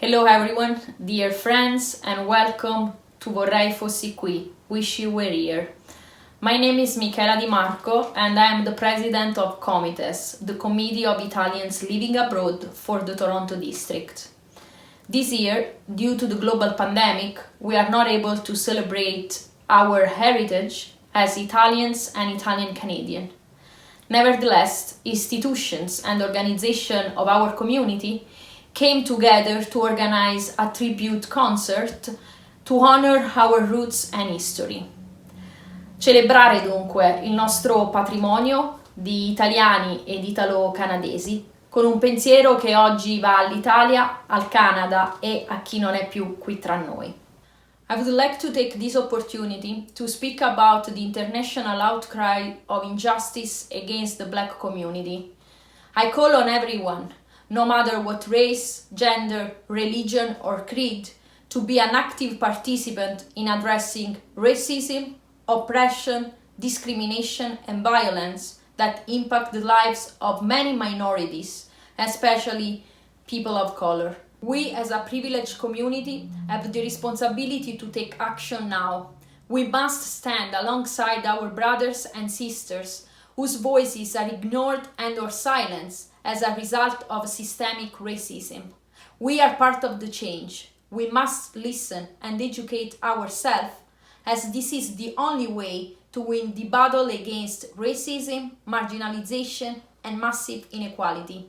Hello everyone, dear friends, and welcome to Vorrei Fossi Qui, Wish You Were Here. My name is Michela Di Marco and I am the president of Comites, the Committee of Italians Living Abroad for the Toronto District. This year, due to the global pandemic, we are not able to celebrate our heritage as Italians and Italian Canadian. Nevertheless, institutions and organizations of our community came together to organize a tribute concert to honor our roots and history. Celebrare dunque il nostro patrimonio di italiani ed italo-canadesi con un pensiero che oggi va all'Italia, al Canada e a chi non è più qui tra noi. I would like to take this opportunity to speak about the international outcry of injustice against the Black community. I call on everyone, no matter what race, gender, religion or creed, to be an active participant in addressing racism, oppression, discrimination and violence that impact the lives of many minorities, especially people of color. We as a privileged community have the responsibility to take action now. We must stand alongside our brothers and sisters whose voices are ignored and or silenced as a result of systemic racism. We are part of the change. We must listen and educate ourselves, as this is the only way to win the battle against racism, marginalization and massive inequality.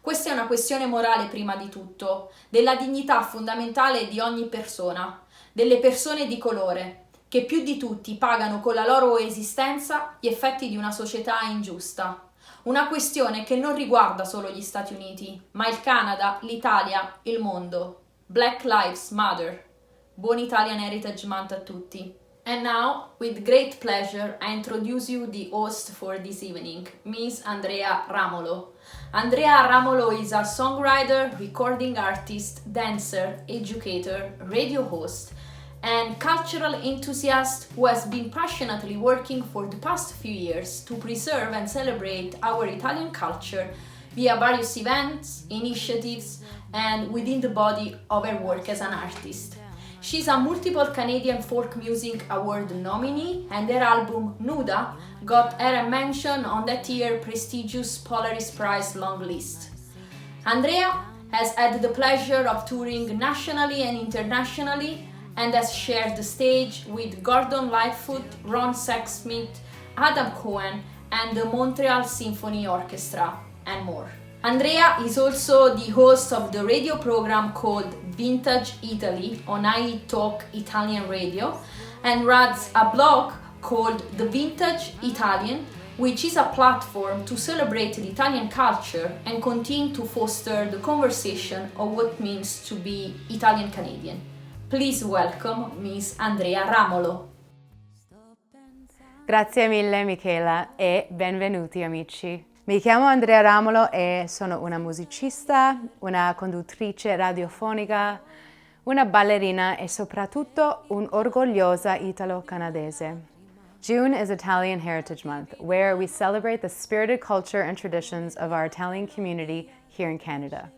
Questa è una questione morale prima di tutto, della dignità fondamentale di ogni persona, delle persone di colore, che più di tutti pagano con la loro esistenza gli effetti di una società ingiusta. Una questione che non riguarda solo gli Stati Uniti, ma il Canada, l'Italia, il mondo. Black Lives Matter. Buon Italian Heritage Month a tutti. And now, with great pleasure, I introduce you the host for this evening, Miss Andrea Ramolo. Andrea Ramolo is a songwriter, recording artist, dancer, educator, radio host, and cultural enthusiast who has been passionately working for the past few years to preserve and celebrate our Italian culture via various events, initiatives, and within the body of her work as an artist. She's a multiple Canadian Folk Music Award nominee, and her album Nuda got her a mention on that year's prestigious Polaris Prize long list. Andrea has had the pleasure of touring nationally and internationally and has shared the stage with Gordon Lightfoot, Ron Sexsmith, Adam Cohen and the Montreal Symphony Orchestra, and more. Andrea is also the host of the radio program called Vintage Italy on iTalk Italian Radio and runs a blog called The Vintage Italian, which is a platform to celebrate the Italian culture and continue to foster the conversation of what it means to be Italian Canadian. Please welcome Miss Andrea Ramolo. Grazie mille Michela e benvenuti amici. Mi chiamo Andrea Ramolo e sono una musicista, una conduttrice radiofonica, una ballerina e soprattutto un'orgogliosa italo-canadese. June is Italian Heritage Month, where we celebrate the spirited culture and traditions of our Italian community here in Canada.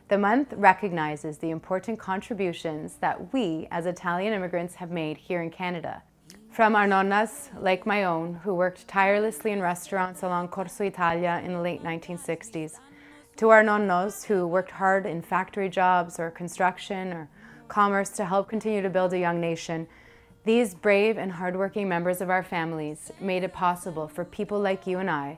The month recognizes the important contributions that we as Italian immigrants have made here in Canada. From our nonnas, like my own, who worked tirelessly in restaurants along Corso Italia in the late 1960s, to our nonnos, who worked hard in factory jobs or construction or commerce to help continue to build a young nation, these brave and hardworking members of our families made it possible for people like you and I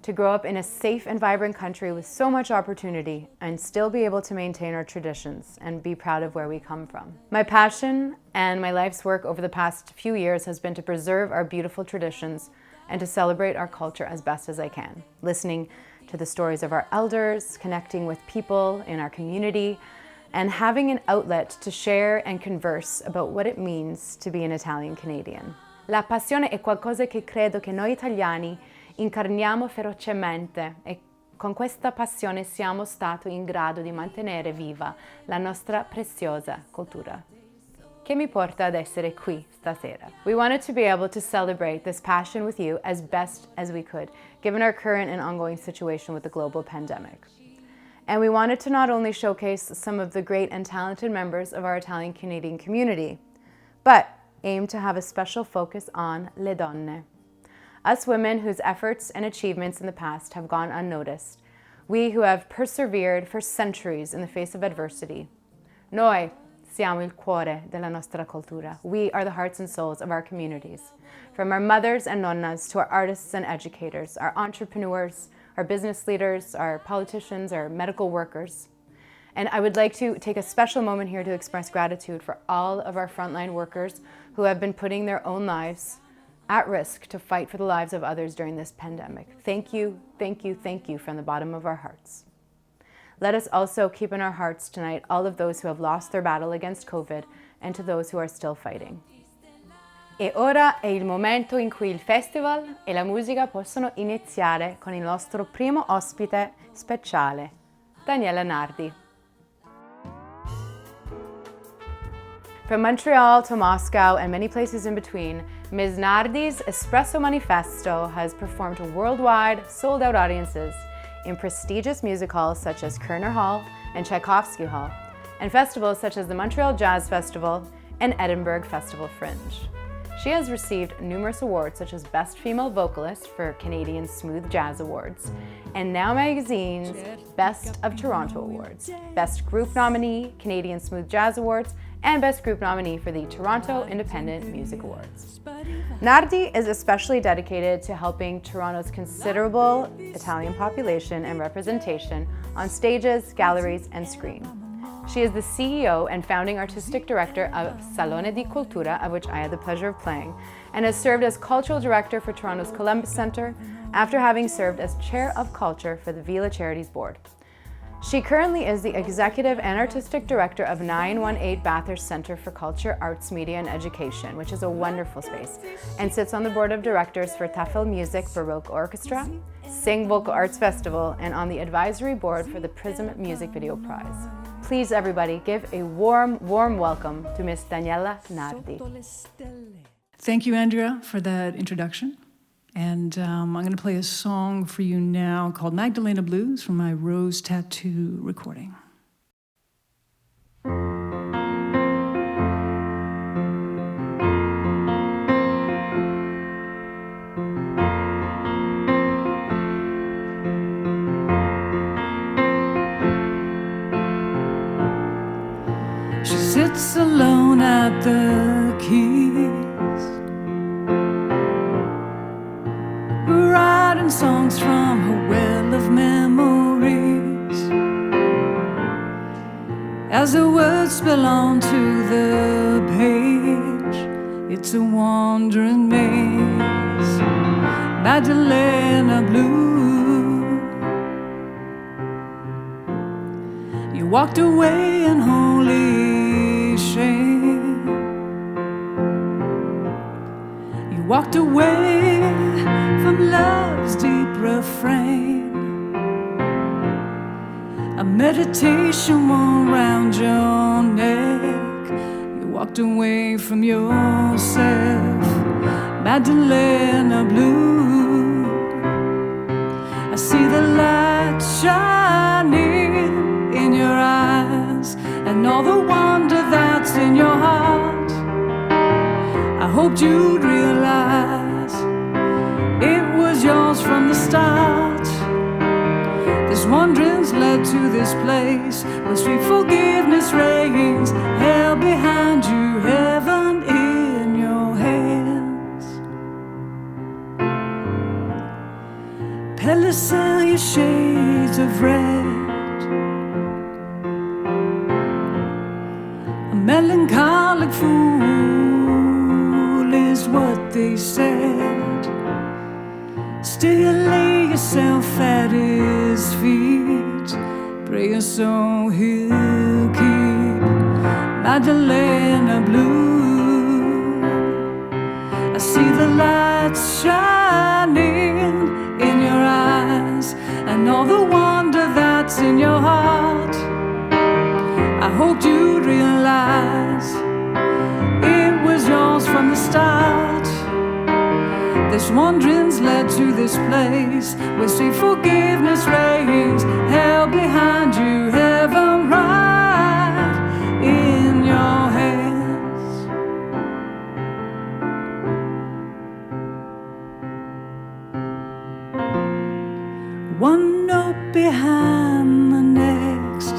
to grow up in a safe and vibrant country with so much opportunity and still be able to maintain our traditions and be proud of where we come from. My passion and my life's work over the past few years has been to preserve our beautiful traditions and to celebrate our culture as best as I can, listening to the stories of our elders, connecting with people in our community, and having an outlet to share and converse about what it means to be an Italian Canadian. La passione è qualcosa che credo che noi italiani incarniamo ferocemente e con questa passione siamo stati in grado di mantenere viva la nostra preziosa cultura. Che mi porta ad essere qui stasera. We wanted to be able to celebrate this passion with you as best as we could, given our current and ongoing situation with the global pandemic. And we wanted to not only showcase some of the great and talented members of our Italian-Canadian community, but aim to have a special focus on le donne. Us women whose efforts and achievements in the past have gone unnoticed. We who have persevered for centuries in the face of adversity. Noi siamo il cuore della nostra cultura. We are the hearts and souls of our communities. From our mothers and nonnas to our artists and educators, our entrepreneurs, our business leaders, our politicians, our medical workers. And I would like to take a special moment here to express gratitude for all of our frontline workers who have been putting their own lives at risk to fight for the lives of others during this pandemic. Thank you, thank you, thank you from the bottom of our hearts. Let us also keep in our hearts tonight all of those who have lost their battle against COVID and to those who are still fighting. E ora è il momento in cui il festival e la musica possono iniziare con il nostro primo ospite speciale, Daniela Nardi. From Montreal to Moscow and many places in between, Ms. Nardi's Espresso Manifesto has performed to worldwide, sold-out audiences in prestigious music halls such as Kerner Hall and Tchaikovsky Hall, and festivals such as the Montreal Jazz Festival and Edinburgh Festival Fringe. She has received numerous awards such as Best Female Vocalist for Canadian Smooth Jazz Awards, and Now Magazine's Best of Toronto Awards, Best Group Nominee, Canadian Smooth Jazz Awards, and Best Group Nominee for the Toronto Independent Music Awards. Nardi is especially dedicated to helping Toronto's considerable Italian population and representation on stages, galleries, and screen. She is the CEO and founding artistic director of Salone di Cultura, of which I had the pleasure of playing, and has served as cultural director for Toronto's Columbus Centre after having served as chair of culture for the Vila Charities Board. She currently is the executive and artistic director of 918 Bathurst Centre for Culture, Arts, Media and Education, which is a wonderful space, and sits on the board of directors for Tafelmusik Baroque Orchestra, Sing Vocal Arts Festival, and on the advisory board for the Prism Music Video Prize. Please, everybody, give a warm, warm welcome to Miss Daniela Nardi. Thank you, Andrea, for that introduction. And I'm going to play a song for you now called Magdalena Blues from my Rose Tattoo recording. She sits alone at the keys, writing songs from her well of memories. As the words spill onto the page, it's a wandering maze. Magdalena Blue, you walked away in holy shame. You walked away from love's deep refrain. A meditation wound round your neck. You walked away from yourself, Magdalena Blue. I see the light shining in your eyes and all the wonder that's in your heart. I hoped you'd realize it was yours from the start. This wandering's led to this place where sweet forgiveness reigns. Hell behind you, heaven in your hands. Palisade your shades of red. A melancholic fool is what they said. Still lay yourself at his feet, praying so he'll keep Magdalena Blue. I see the lights shining in your eyes and all the wonder that's in your heart. I hoped you'd realize it was yours from the start. This wandering's led to this place where sweet forgiveness reigns. Hell behind you, heaven right in your hands. One note behind the next.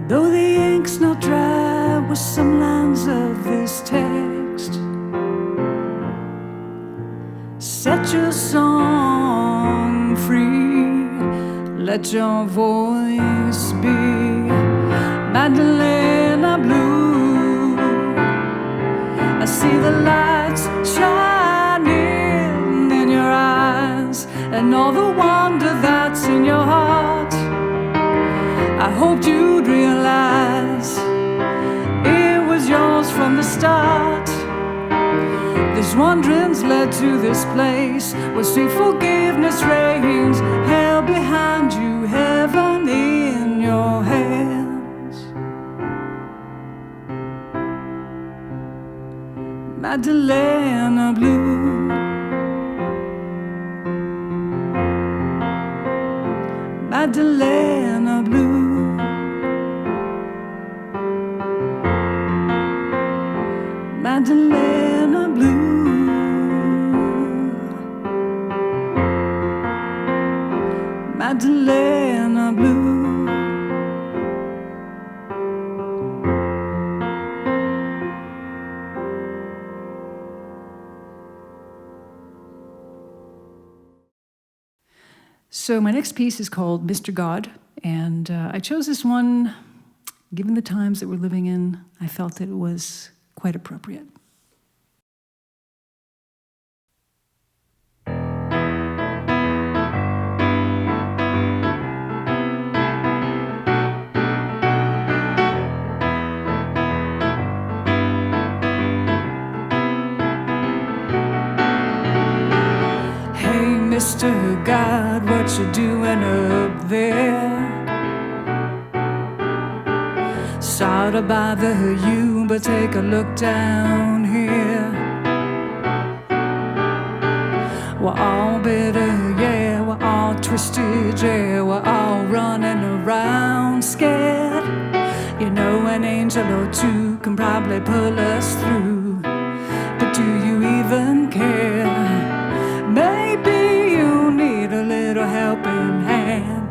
Though the ink's not dry with some lines of this text, set your song free, let your voice be Magdalena Blue. I see the lights shining in your eyes and all the wonder that's in your heart. I hoped you'd realize it was yours from the start. This wandering's led to this place where sweet forgiveness reigns. Hell behind you, heaven in your hands. Magdalena Blue. Magdalena Blue. Magdalena Blue. Magdalena Blue. So my next piece is called Mr. God, and I chose this one, given the times that we're living in. I felt that it was quite appropriate. Mr. God, what you doing up there? Sorry to bother you, but take a look down here. We're all bitter, yeah, we're all twisted, yeah, we're all running around scared. You know an angel or two can probably pull us through, but do you even care? Maybe you need a little helping hand.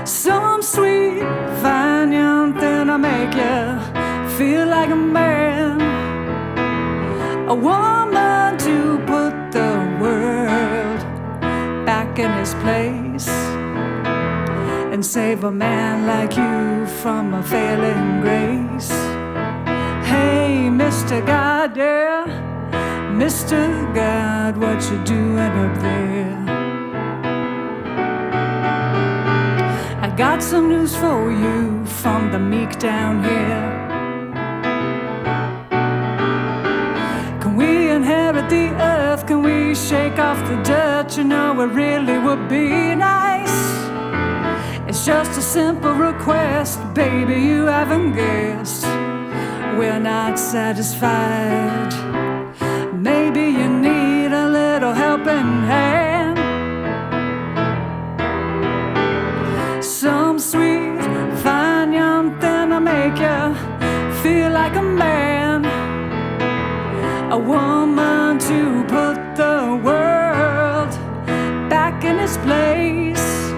Some sweet, fine young thing to make you feel like a man. A woman to put the world back in his place and save a man like you from a failing grace. Hey, Mr. God, yeah, Mr. God, what you doing up there? I got some news for you from the meek down here. Can we inherit the earth? Can we shake off the dirt? You know it really would be nice. It's just a simple request, baby, you haven't guessed. We're not satisfied. Maybe you need a little helping hand. Some sweet, fine young thing to make you feel like a man. A woman to put the world back in its place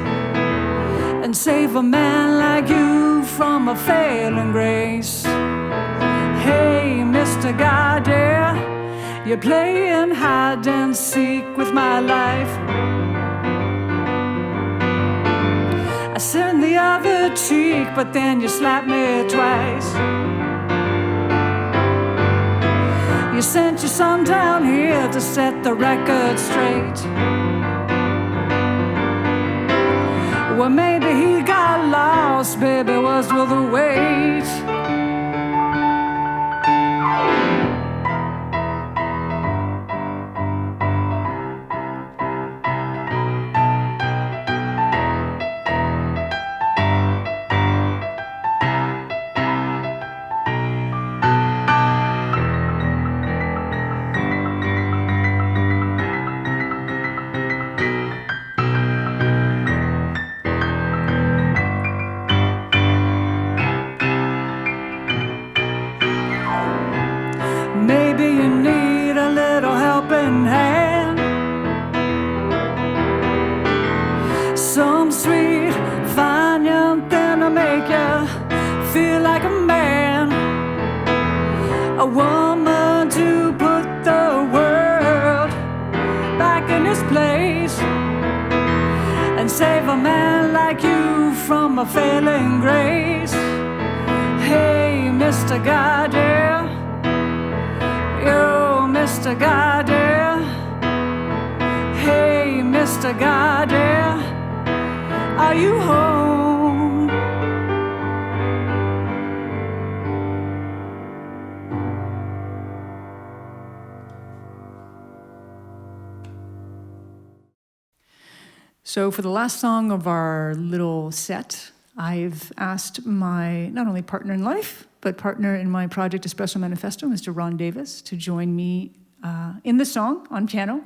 and save a man like you from a failing grace. Hey, Mr. God, yeah, you're playing hide and seek with my life. I turned the other cheek, but then you slapped me twice. You sent your son down here to set the record straight. Well, maybe he got lost, baby, was worth the wait. a woman to put the world back in its place and save a man like you from a failing grace. Hey, Mr. Goddamn, yo, Mr. Goddamn. Hey, Mr. Goddamn, are you home? So for the last song of our little set, I've asked my not only partner in life, but partner in my project Espresso Manifesto, Mr. Ron Davis, to join me in the song on piano.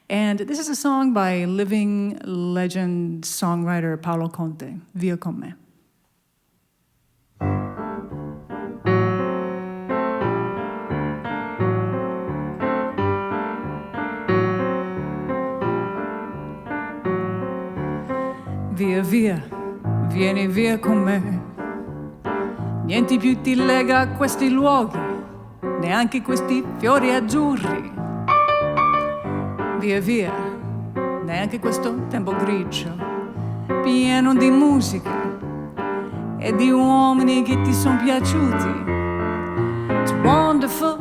And this is a song by living legend songwriter Paolo Conte, Via con me. Via, via, vieni via con me. Niente più ti lega a questi luoghi, neanche questi fiori azzurri. Via, via, neanche questo tempo grigio, pieno di musica e di uomini che ti sono piaciuti. It's wonderful,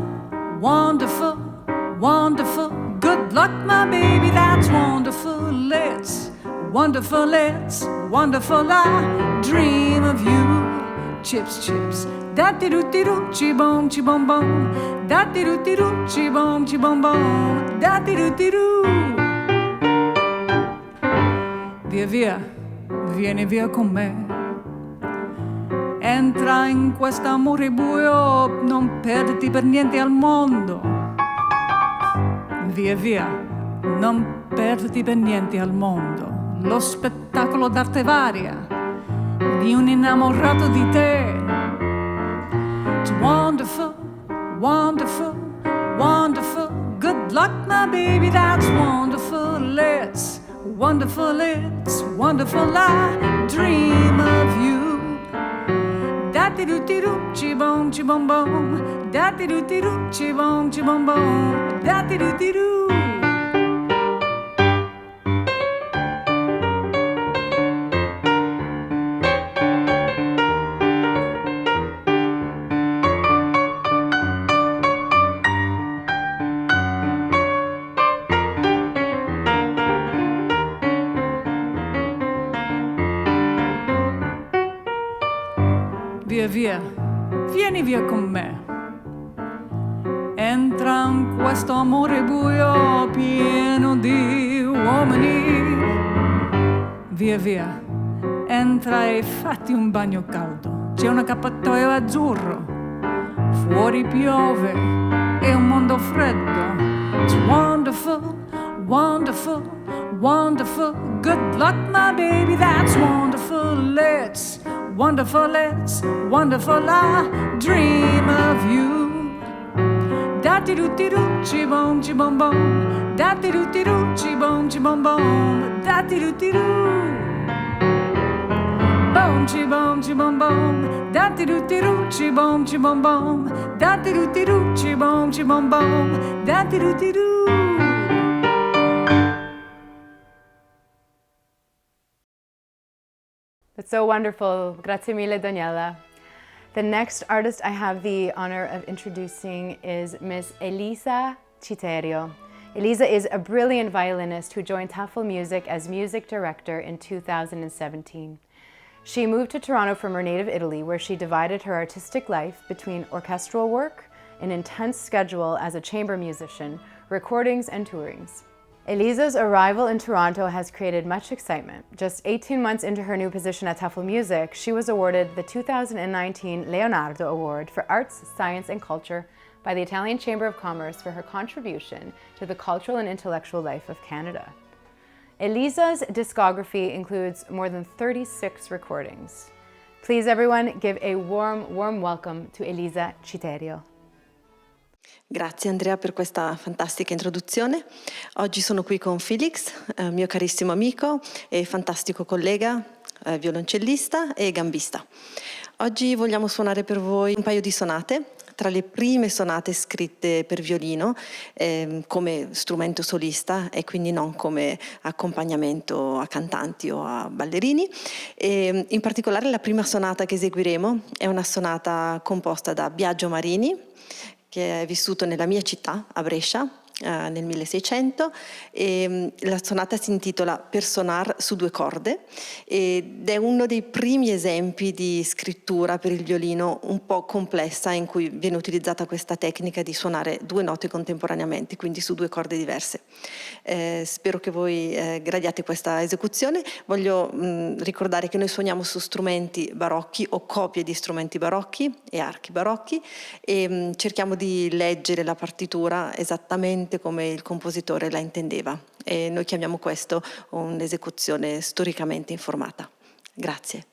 wonderful, wonderful. Good luck, my baby, that's wonderful. It's wonderful, it's wonderful. I dream of you. Chips, chips. Da-ti-do-ti-do, chi-bom, chi-bom-bom. Da-ti-do-ti-do, chi-bom, chi-bom-bom. Da-ti-do-ti-do. Via, via, vieni via con me. Entra in quest'amore buio, non perderti per niente al mondo. Via, via, non perderti per niente al mondo. Lo spettacolo d'arte varia di un innamorato di te. It's wonderful, wonderful, wonderful. Good luck, my baby, that's wonderful. It's wonderful, it's wonderful. I dream of you. Da-ti-do-ti-do, chi-bom, chi-bom-bom. Da-ti-do-ti-do, chi-bom, chi-bom-bom. Da-ti-do-ti-do. Via, via, vieni via con me. Entra in questo amore buio pieno di uomini. Via, via, entra e fatti un bagno caldo. C'è un accappatoio azzurro. Fuori piove, è un mondo freddo. It's wonderful, wonderful, wonderful. Good luck, my baby, that's wonderful. It's wonderful, it's wonderful. I dream of you. Da-ti-do-ti-do, chi-bom, chi-bom-bom. Da-ti-do-ti-do, chi-bom, chi-bom-bom. Da-ti-do-ti-do. Bom, chi-bom, chi-bom-bom. Da-ti-do-ti-do, chi-bom, chi-bom-bom. Da-ti-do-ti-do, chi-bom, chi-bom-bom. Da-ti-do-ti-do. That's so wonderful. Grazie mille, Daniela. The next artist I have the honor of introducing is Miss Elisa Citterio. Elisa is a brilliant violinist who joined Tafelmusik as music director in 2017. She moved to Toronto from her native Italy, where she divided her artistic life between orchestral work, an intense schedule as a chamber musician, recordings, and tourings. Elisa's arrival in Toronto has created much excitement. Just 18 months into her new position at Tafelmusik, she was awarded the 2019 Leonardo Award for Arts, Science and Culture by the Italian Chamber of Commerce for her contribution to the cultural and intellectual life of Canada. Elisa's discography includes more than 36 recordings. Please everyone give a warm welcome to Elisa Citterio. Grazie Andrea per questa fantastica introduzione. Oggi sono qui con Felix, mio carissimo amico e fantastico collega, violoncellista e gambista. Oggi vogliamo suonare per voi un paio di sonate tra le prime sonate scritte per violino come strumento solista e quindi non come accompagnamento a cantanti o a ballerini. E in particolare la prima sonata che eseguiremo è una sonata composta da Biagio Marini, che è vissuto nella mia città, a Brescia, nel 1600, e la sonata si intitola Per sonar su due corde ed è uno dei primi esempi di scrittura per il violino un po' complessa in cui viene utilizzata questa tecnica di suonare due note contemporaneamente, quindi su due corde diverse. Spero che voi gradiate questa esecuzione. Voglio ricordare che noi suoniamo su strumenti barocchi o copie di strumenti barocchi e archi barocchi e cerchiamo di leggere la partitura esattamente come il compositore la intendeva e noi chiamiamo questo un'esecuzione storicamente informata. Grazie.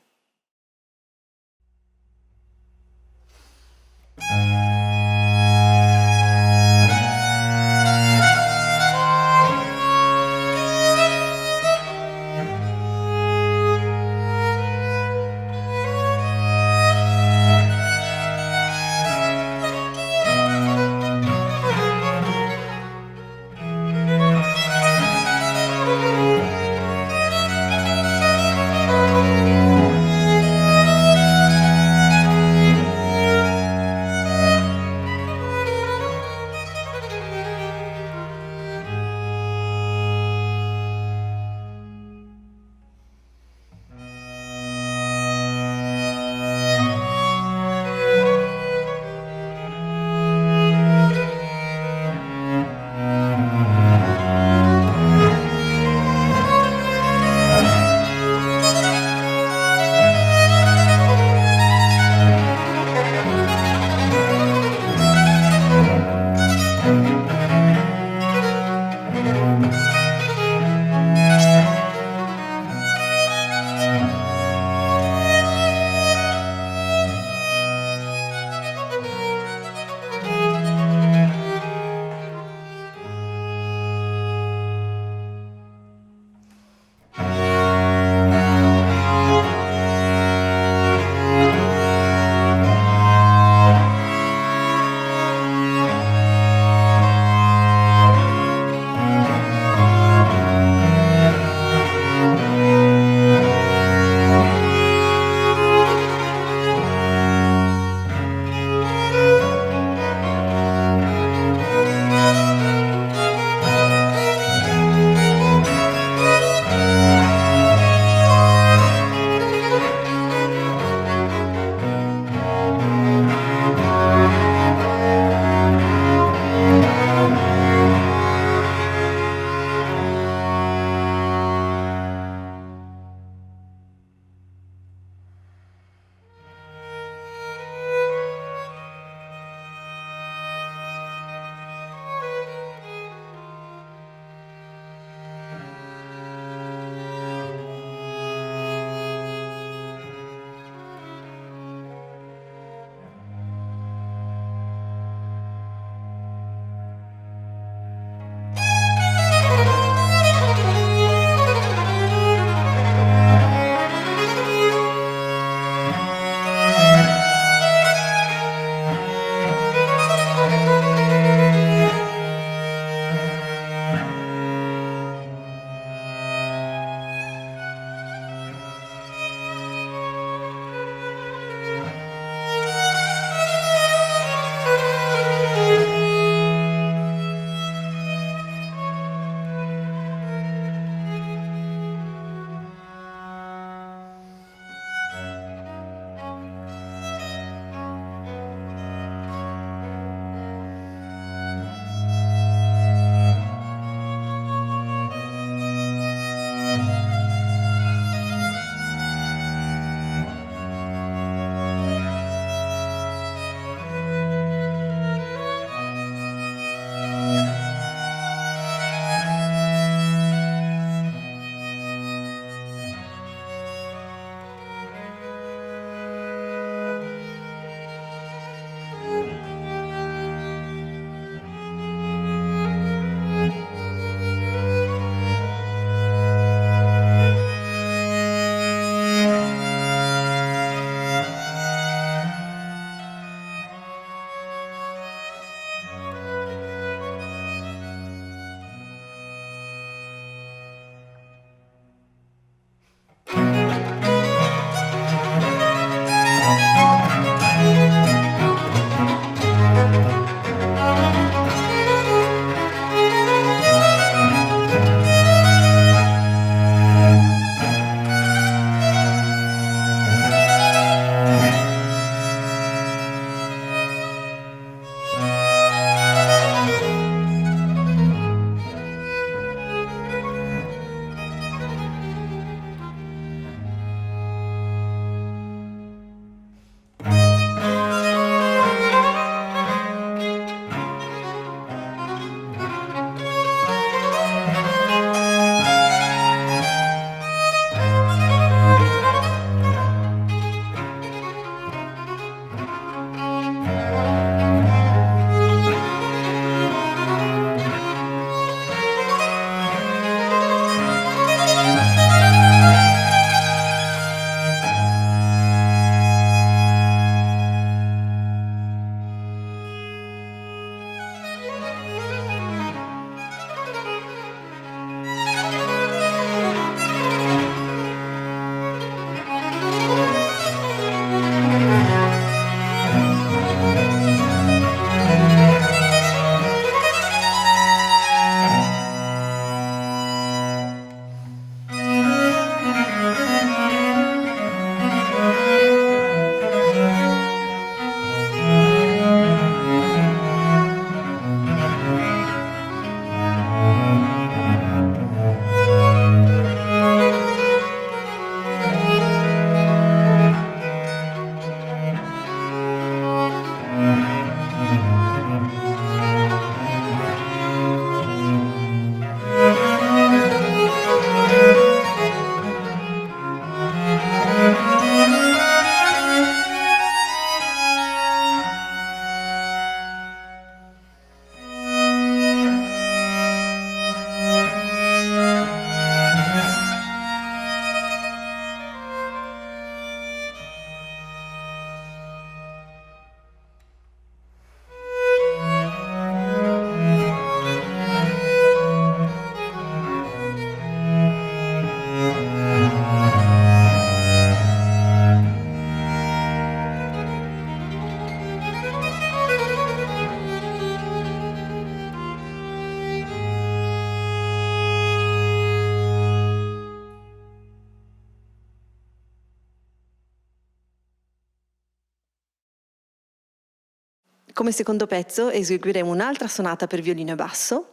Come secondo pezzo eseguiremo un'altra sonata per violino e basso.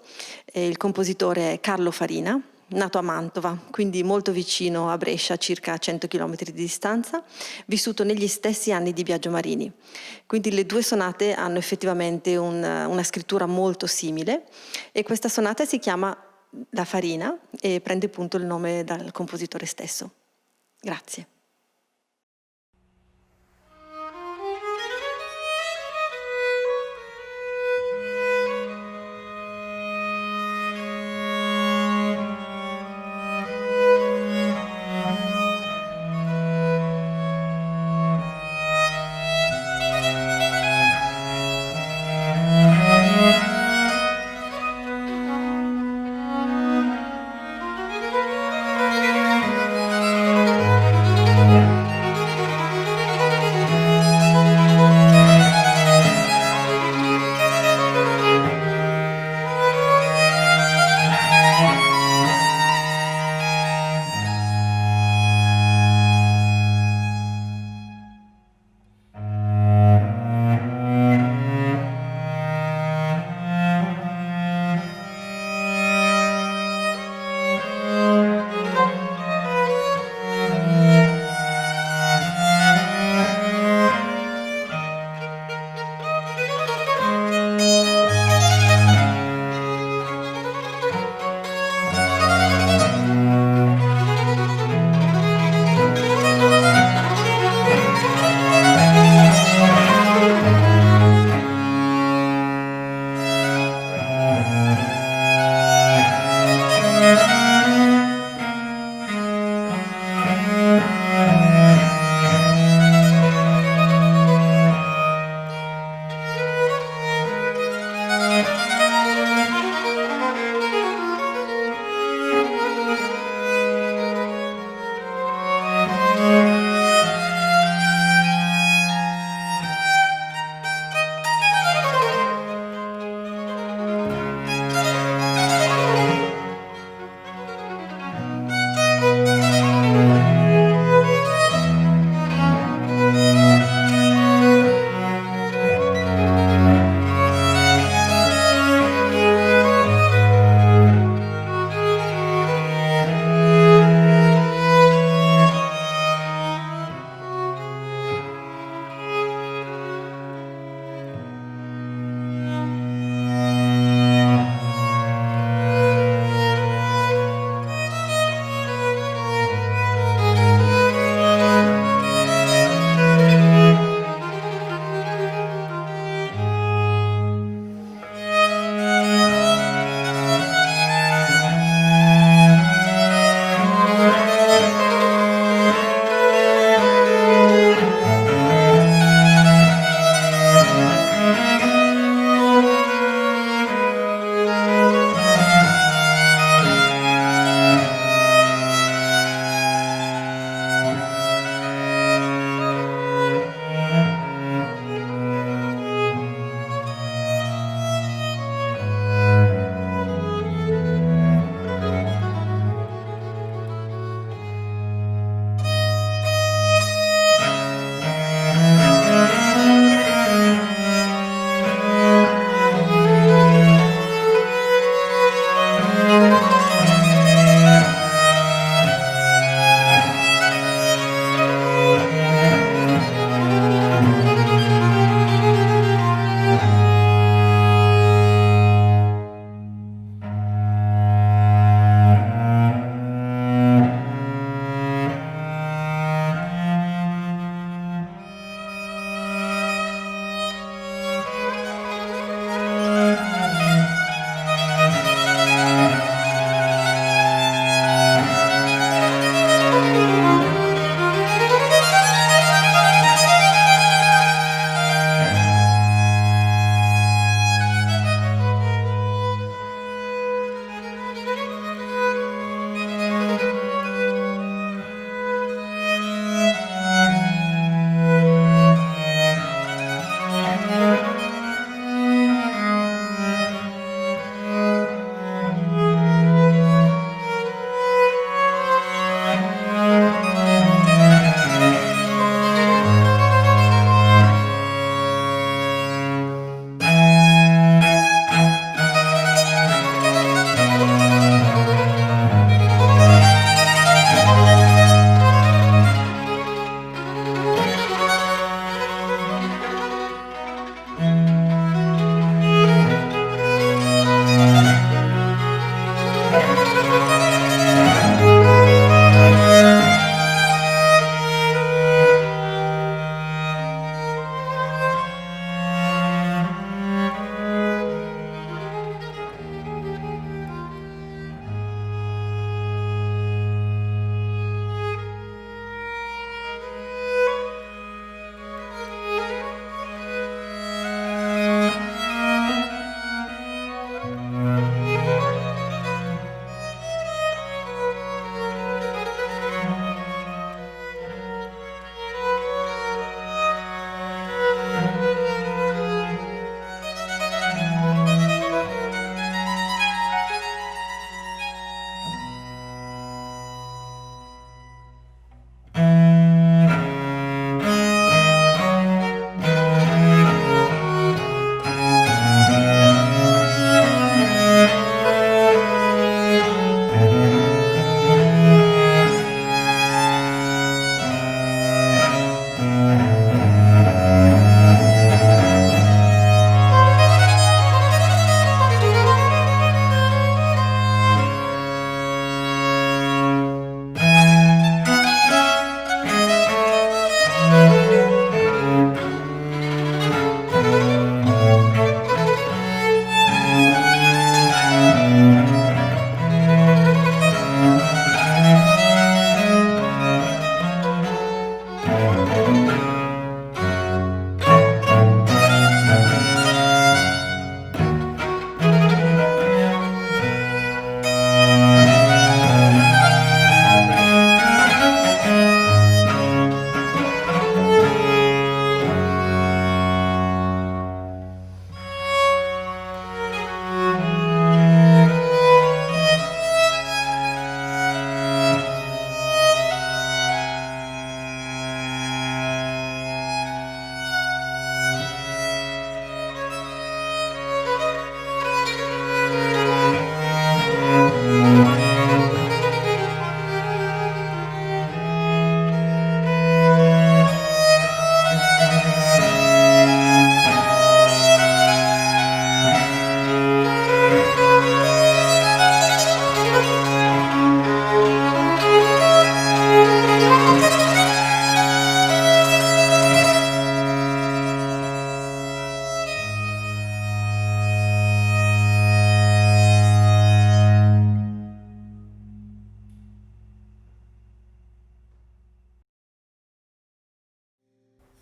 Il compositore è Carlo Farina, nato a Mantova, quindi molto vicino a Brescia, circa 100 km di distanza, vissuto negli stessi anni di Biagio Marini. Quindi le due sonate hanno effettivamente una scrittura molto simile e questa sonata si chiama La Farina e prende appunto il nome dal compositore stesso. Grazie.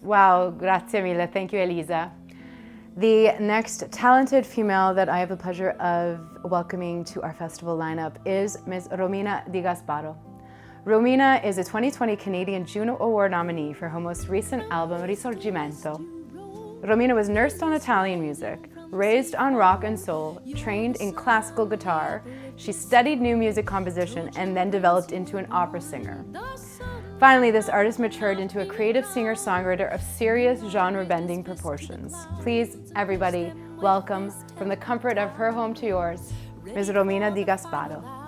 Wow, grazie mille. Thank you, Elisa. The next talented female that I have the pleasure of welcoming to our festival lineup is Ms. Romina di Gasbarro. Romina is a 2020 Canadian Juno Award nominee for her most recent album, Risorgimento. Romina was nursed on Italian music, raised on rock and soul, trained in classical guitar. She studied new music composition and then developed into an opera singer. Finally, this artist matured into a creative singer-songwriter of serious genre-bending proportions. Please, everybody, welcome, from the comfort of her home to yours, Ms. Romina di Gasbarro.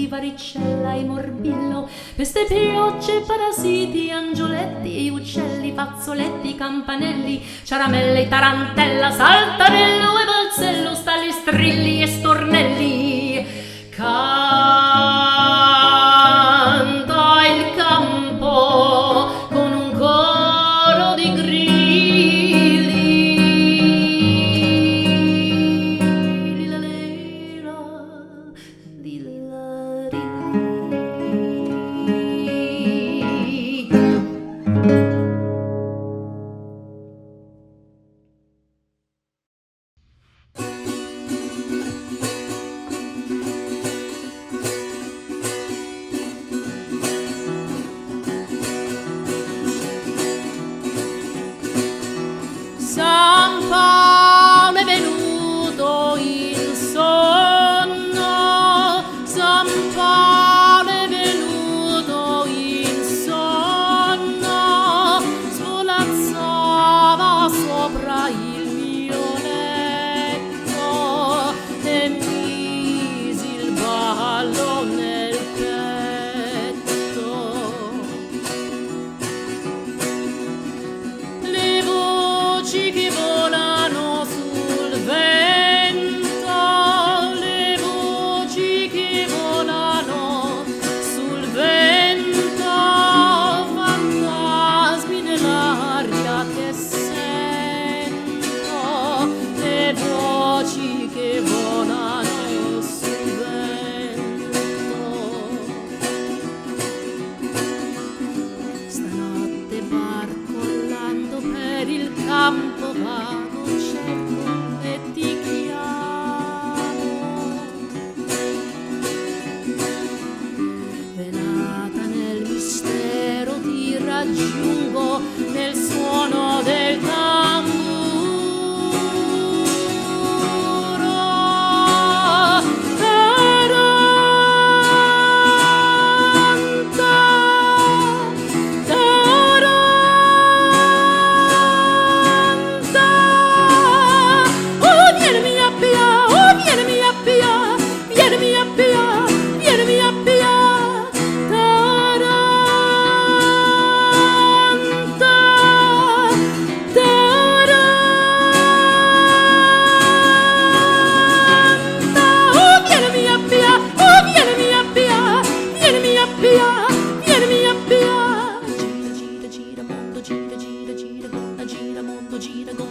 Varicella e morbillo, peste, piogge, parassiti, angioletti, uccelli, fazzoletti, campanelli, ciaramelle, tarantella, saltarello e balzello, stalli, strilli e stornelli. Canta il campo con un coro di grilli.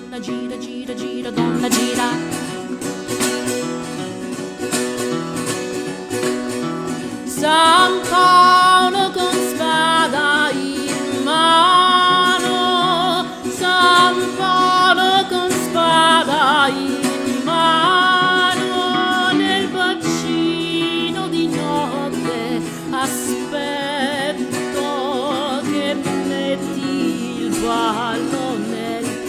donna gira, gira, gira, donna gira. San Paolo con spada in mano, San Paolo con spada in mano, nel bacino di notte aspetto che metti il ballo nel petto.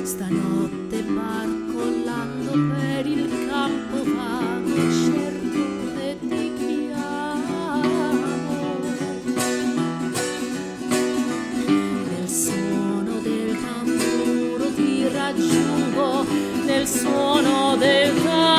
Stanotte barcollando per il campo vago cerco e ti chiamo. Nel suono del tamburo ti raggiungo, nel suono del tamburo.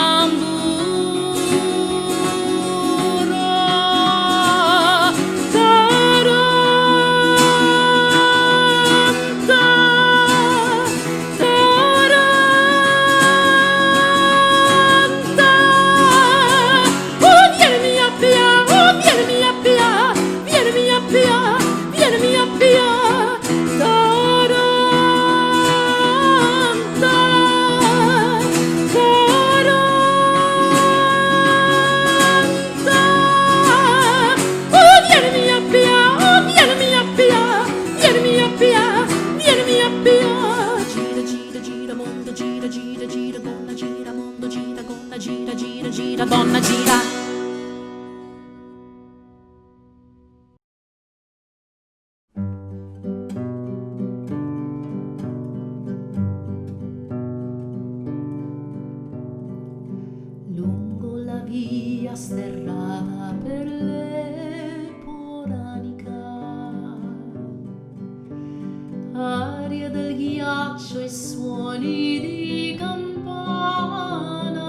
Donna gira. Lungo la via sterrata per l'Eporanica, aria del ghiaccio e suoni di campana,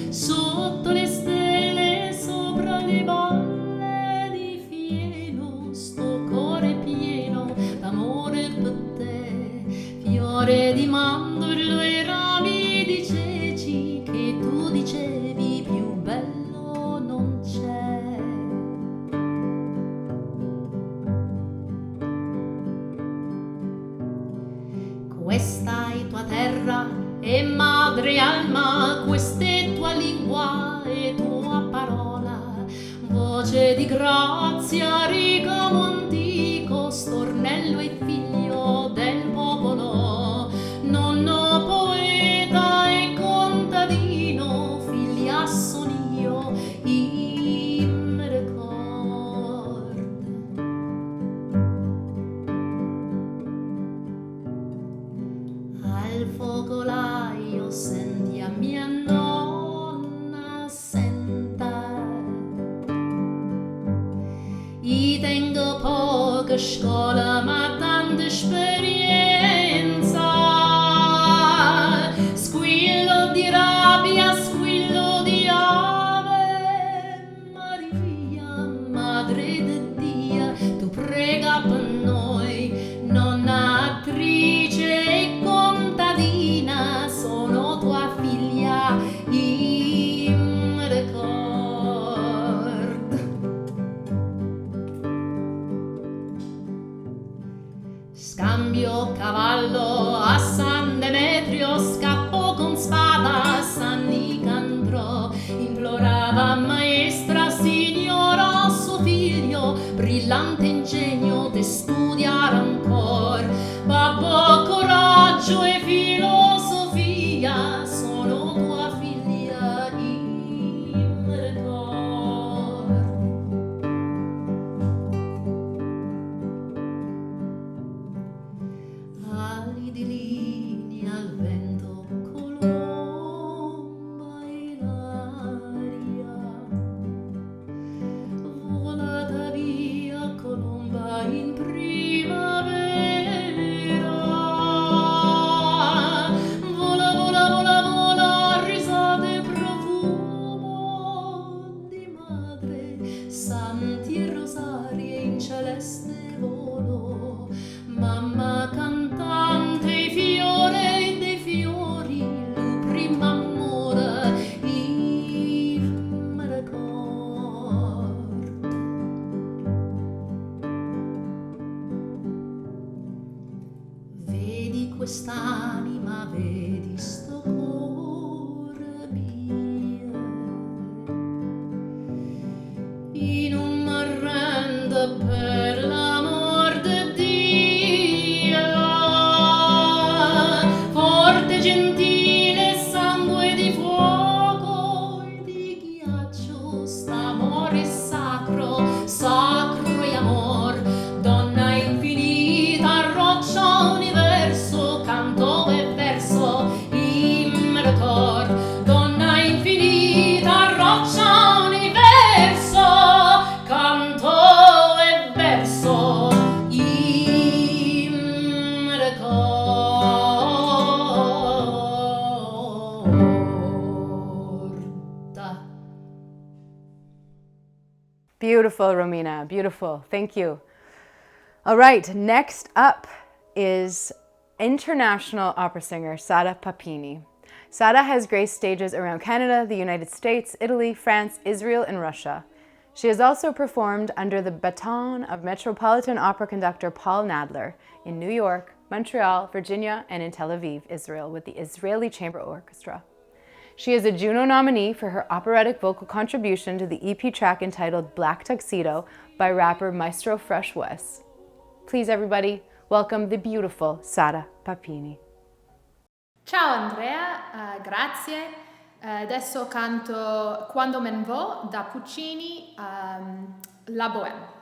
sotto le stelle, sopra le bolle di fieno, sto cuore pieno d'amore per te, fiore di mandorlo e rami di ceci, che tu dicevi più bello non c'è. Questa è tua terra e madre alma, questa è tua lingua e tua parola, voce di grazia, ricamo antico, stornello e figlio del popolo, nonno poeta e contadino, figlia son io, im ricord. Al focolaio senti a mia nonna senta, i tengo poca scuola ma tanta esperienza, squillo di rabbia, squillo di ave Maria, madre di Dio, tu prega per noi, nonna attrice e contadina, sono tua figlia in ricord. Scambio cavallo a San Demetrio, scappo con spada a San Nicandro, implorava maestra, signora, suo figlio, brillante ingegno, te studiare ancor, babbo, coraggio e filosofia, sono tua figlia in ricord. Ali di linea al vento, colomba in aria, volata via colomba in prima quest'anima, vedi sto cuore mio. Io non m'arrendo per l'amor de Dio, forte, gentile, sangue di fuoco e di ghiaccio, st'amore sacro, sacro e amor, donna infinita, roccia, universo, canto e verso, in me cor, donna infinita, roccia, universo, canto e verso, in me corda. Beautiful, Romina, beautiful. Thank you. All right, next up is international opera singer Sara Papini. Sara has graced stages around Canada, the United States, Italy, France, Israel, and Russia. She has also performed under the baton of Metropolitan Opera conductor Paul Nadler in New York, Montreal, Virginia, and in Tel Aviv, Israel, with the Israeli Chamber Orchestra. She is a Juno nominee for her operatic vocal contribution to the EP track entitled Black Tuxedo by rapper Maestro Fresh Wes. Please, everybody, welcome the beautiful Sara Papini. Ciao Andrea, grazie. Adesso canto Quando me ne vo da Puccini, La Bohème.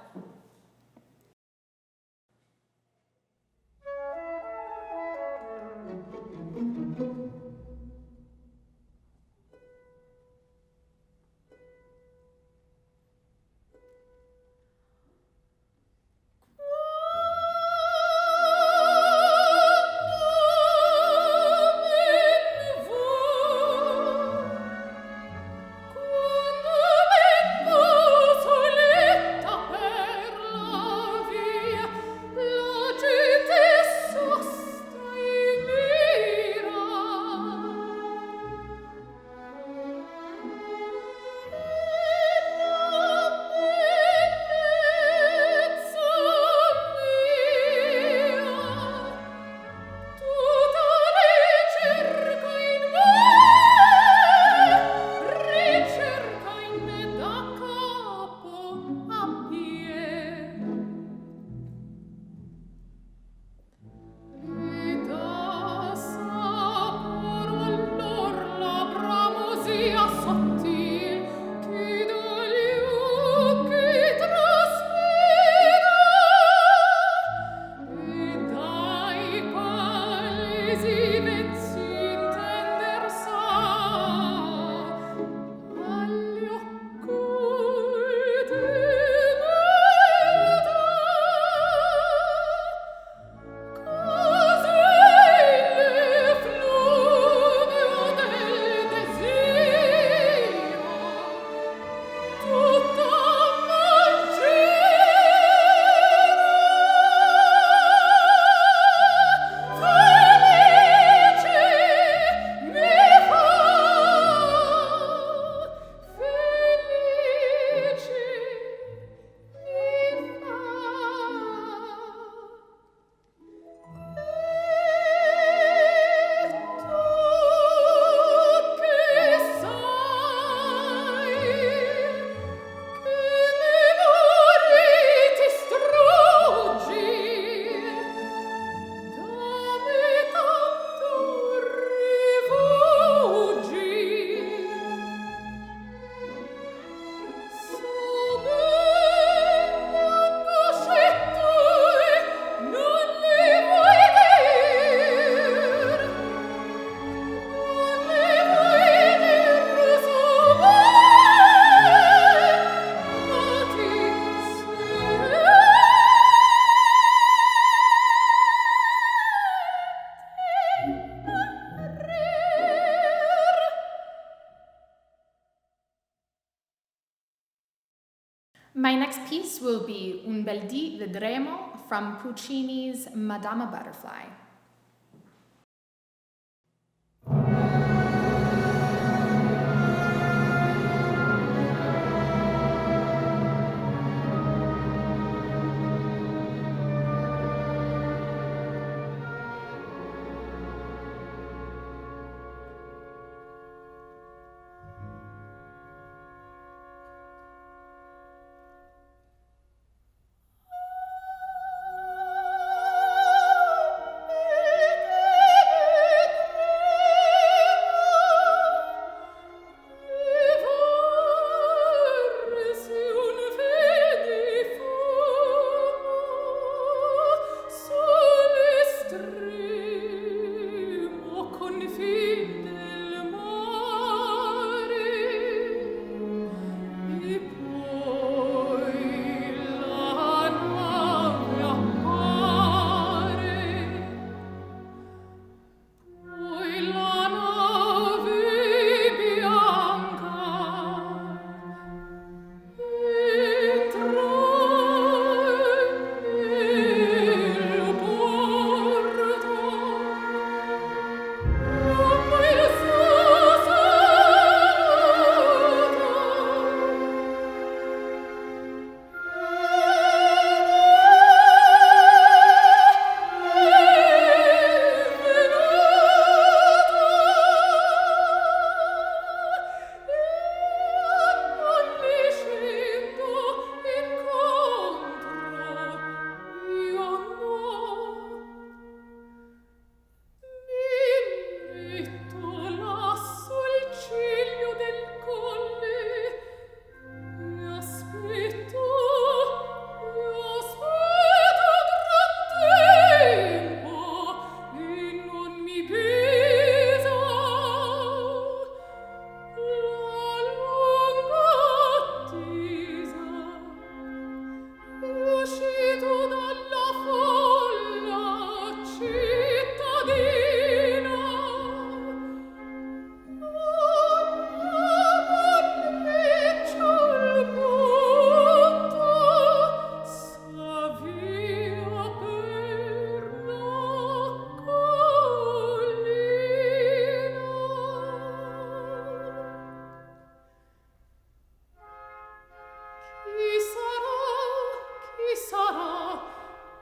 My next piece will be Un bel dì vedremo from Puccini's Madama Butterfly.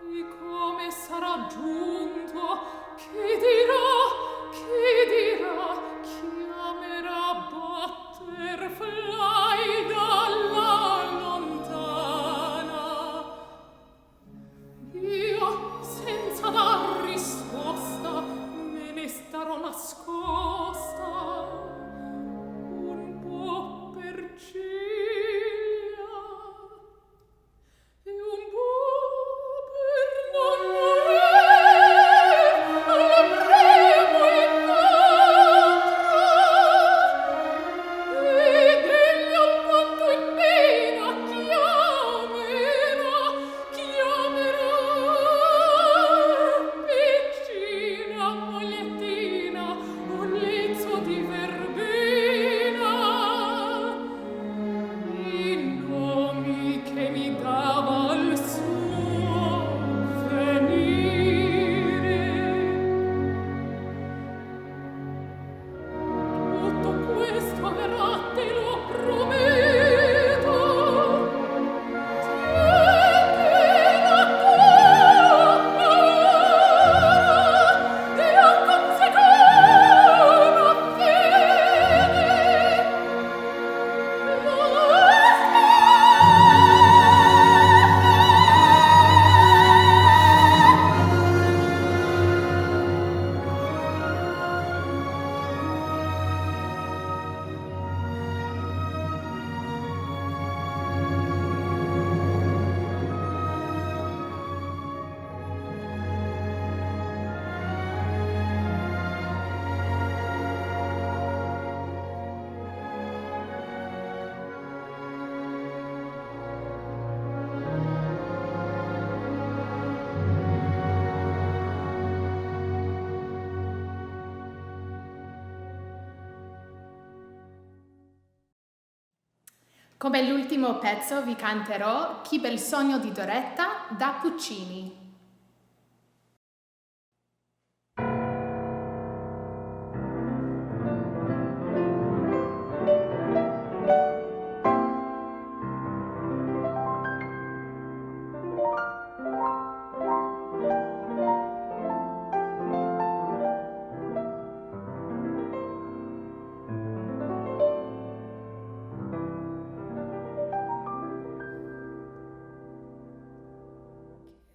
E come sarà giunto, chi dirà, chiamerà butterfly dalla lontana. Io, senza dar risposta, me ne starò nascosta, un po' per ciglia e un po' per non morire alla premo incontro, ed egli alquanto in pena chiamerà piccina mogliettina, un lizzo di verbena. I nomi che mi dava il suo venire. Tutto questo avverrà, te lo prometto. Tienila tu e a consecura fede. Come l'ultimo pezzo vi canterò Chi bel sogno di Doretta da Puccini.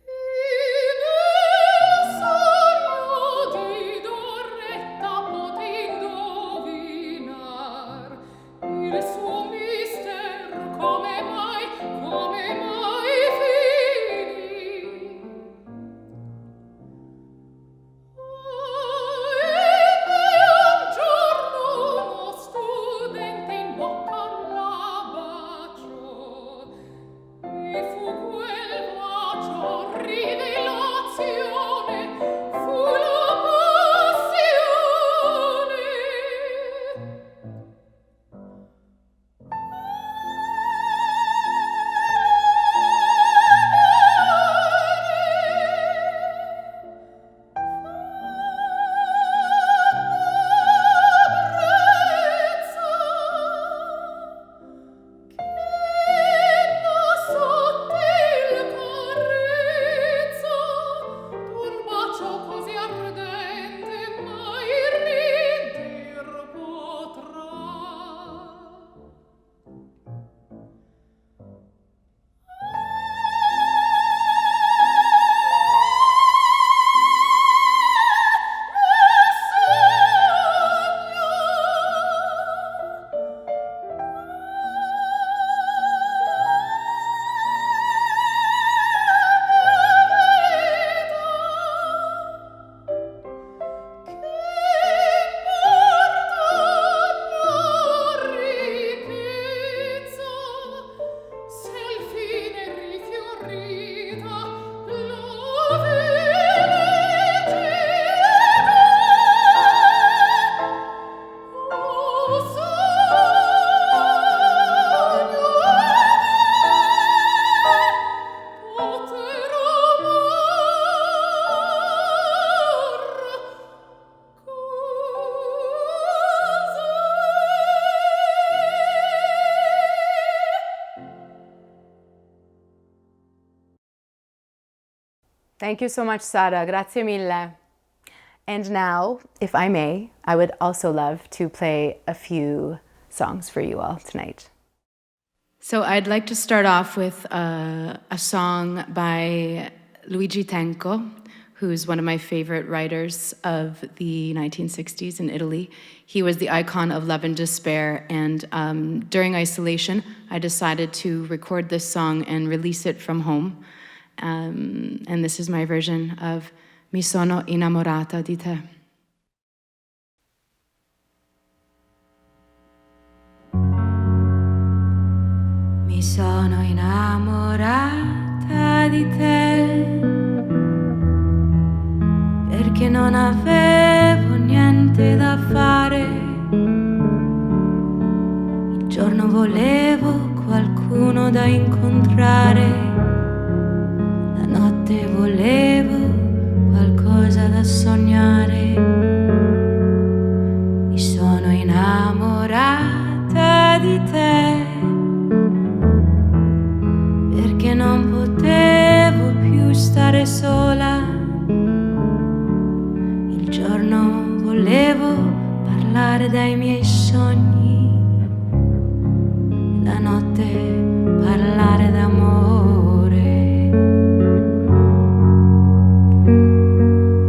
Chi Thank you so much, Sara. Grazie mille. And now, if I may, I would also love to play a few songs for you all tonight. So I'd like to start off with a song by Luigi Tenco, who's one of my favorite writers of the 1960s in Italy. He was the icon of love and despair, and during isolation, I decided to record this song and release it from home. And this is my version of Mi sono innamorata di te. Mi sono innamorata di te perché non avevo niente da fare. Il giorno volevo qualcuno da incontrare, la notte volevo qualcosa da sognare. Mi sono innamorata di te perché non potevo più stare sola. Il giorno volevo parlare dai miei sogni, la notte parlare d'amore.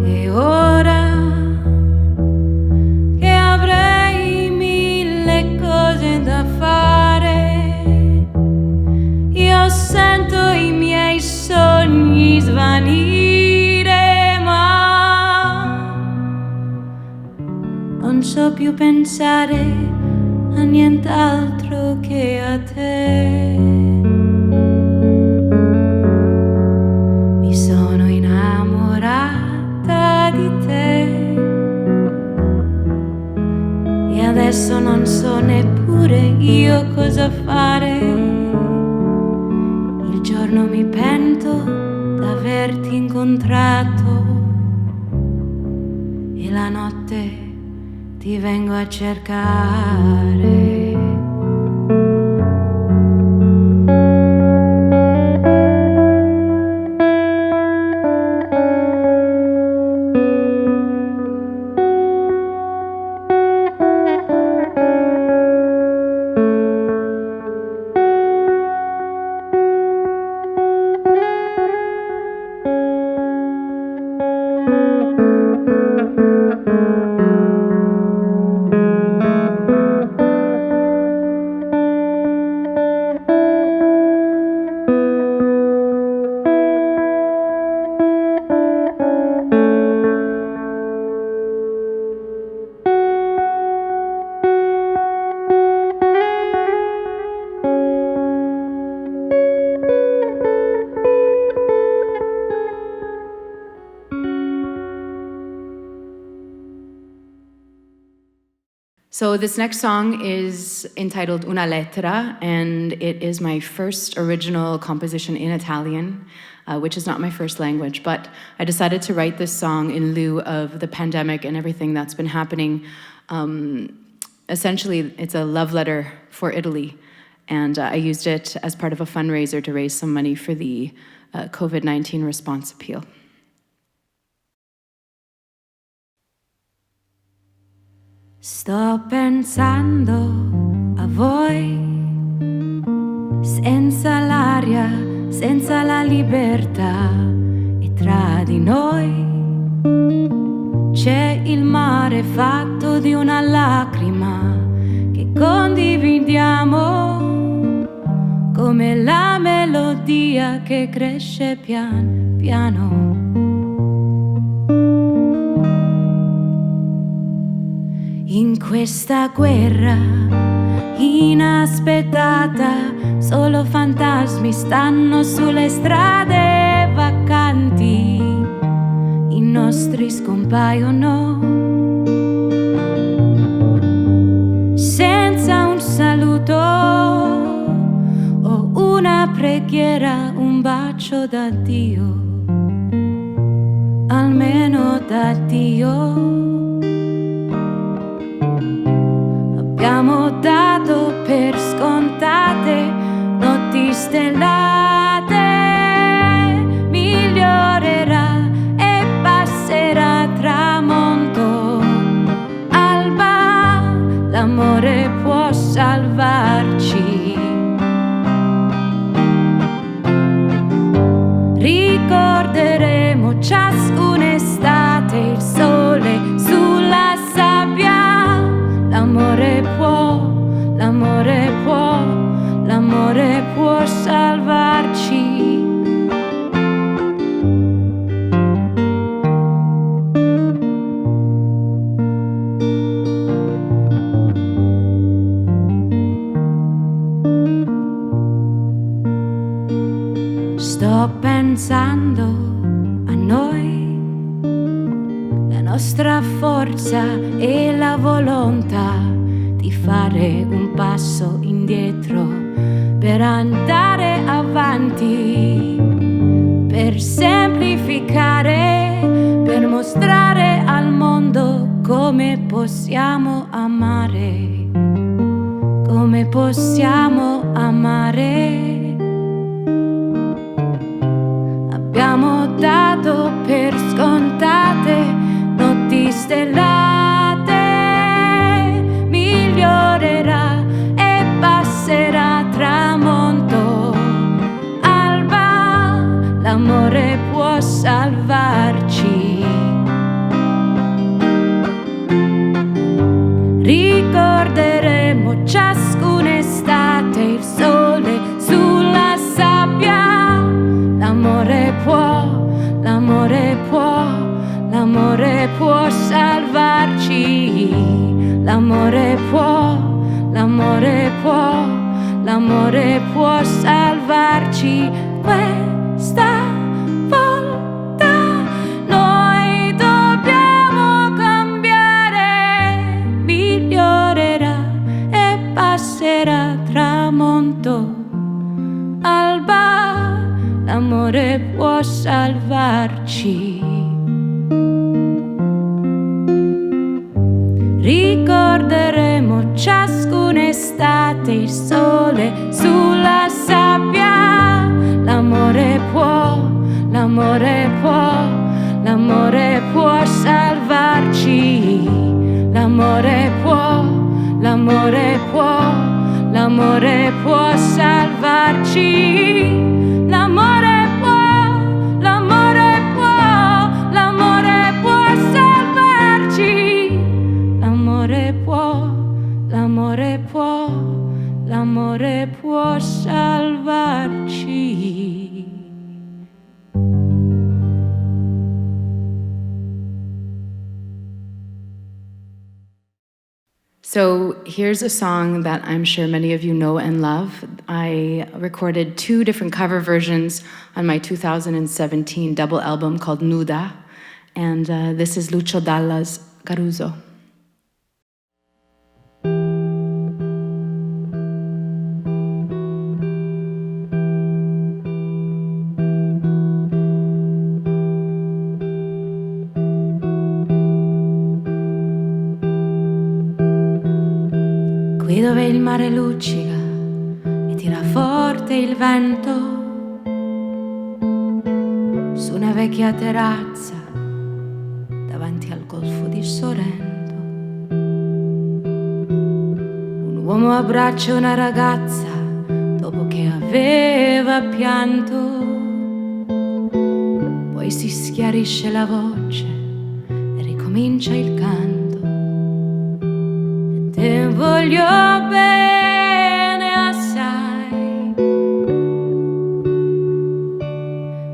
E ora che avrei mille cose da fare, io sento i miei sogni svanire, ma non so più pensare a nient'altro che a te. Mi sono innamorata di te e adesso non so neppure io cosa fare. Il giorno mi pento d'averti incontrato e la notte ti vengo a cercare. So this next song is entitled Una lettera, and it is my first original composition in Italian, which is not my first language, but I decided to write this song in lieu of the pandemic and everything that's been happening. Essentially, it's a love letter for Italy, and I used it as part of a fundraiser to raise some money for the COVID-19 response appeal. Sto pensando a voi, senza l'aria, senza la libertà, e tra di noi c'è il mare fatto di una lacrima che condividiamo, come la melodia che cresce pian piano. In questa guerra inaspettata, solo fantasmi stanno sulle strade vacanti, i nostri scompaiono senza un saluto o una preghiera, un bacio d'addio, almeno d'addio. Abbiamo dato per scontate notti stellate, migliorerà dando a noi la nostra forza e la volontà di fare un passo indietro per andare avanti, per semplificare, per mostrare al mondo come possiamo amare, come possiamo amare. Abbiamo dato per scontate notti stellate, migliorerà e passerà tramonto, alba, l'amore può salvarci. Ricorderemo ciascuna estate il sole sulla sabbia. L'amore può, l'amore può, l'amore può salvarci. L'amore può, l'amore può, l'amore può salvarci. Questa volta noi dobbiamo cambiare, migliorerà e passerà tramonto, alba, l'amore può salvarci. Ricorderemo ciascuna estate il sole sulla sabbia. L'amore può, l'amore può, l'amore può salvarci. L'amore può, l'amore può, l'amore può salvarci. L'amore può, l'amore può, l'amore può salvarci. L'amore può, l'amore può, l'amore può salvarci. So here's a song that I'm sure many of you know and love. I recorded 2 different cover versions on my 2017 double album called Nuda, and this is Lucio Dalla's Caruso. Qui dove il mare luccica e tira forte il vento, su una vecchia terrazza davanti al golfo di Sorrento, un uomo abbraccia una ragazza dopo che aveva pianto, poi si schiarisce la voce e ricomincia il canto. Te voglio bene assai,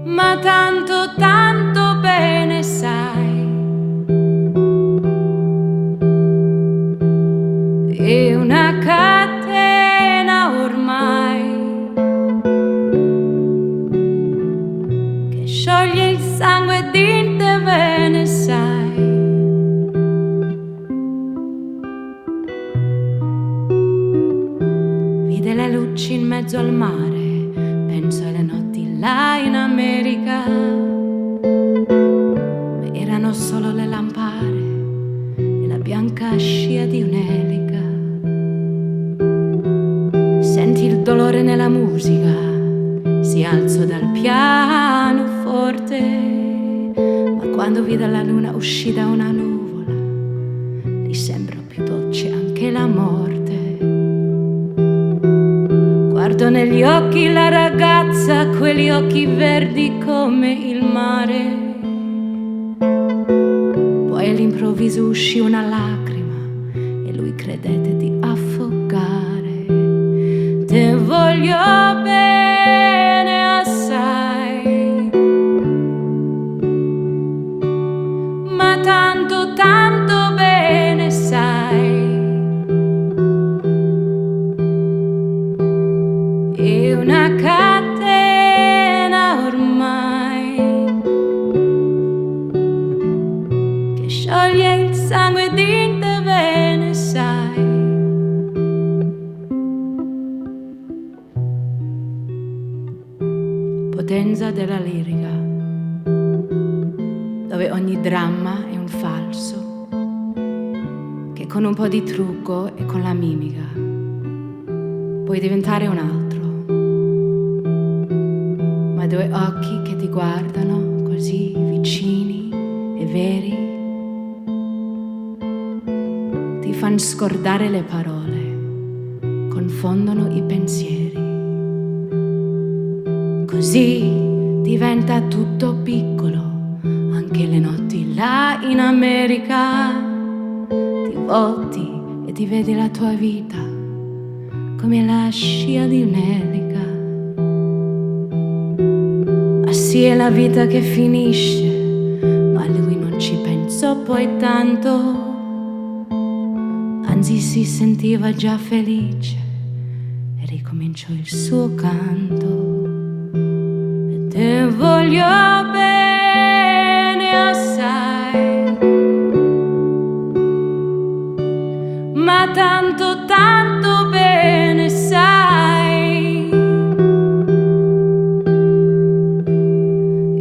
ma tanto, tanto bene sai. È una catena ormai che scioglie il sangue di te bene sai. Le luci in mezzo al mare, penso alle notti là in America, ma erano solo le lampare e la bianca scia di un'elica. Senti il dolore nella musica, si alzò dal pianoforte, ma quando vide la luna uscì da una nuvola, gli sembrò più dolce anche la morte. Guardo negli occhi la ragazza, quegli occhi verdi come il mare. Poi all'improvviso uscì una lacrima e lui credette di affogare. Te voglio bene assai, ma tanto, tanto bene sai. È una catena ormai stanza della lirica, dove ogni dramma è un falso, che con un po' di trucco e con la mimica puoi diventare un altro, ma due occhi che ti guardano così vicini e veri ti fanno scordare le parole, confondono i pensieri. Così diventa tutto piccolo, anche le notti là in America. Ti volti e ti vedi la tua vita come la scia di un'elica. Ma sì, è la vita che finisce, ma lui non ci pensò poi tanto, anzi si sentiva già felice e ricominciò il suo canto. E te voglio bene assai, ma tanto tanto bene sai,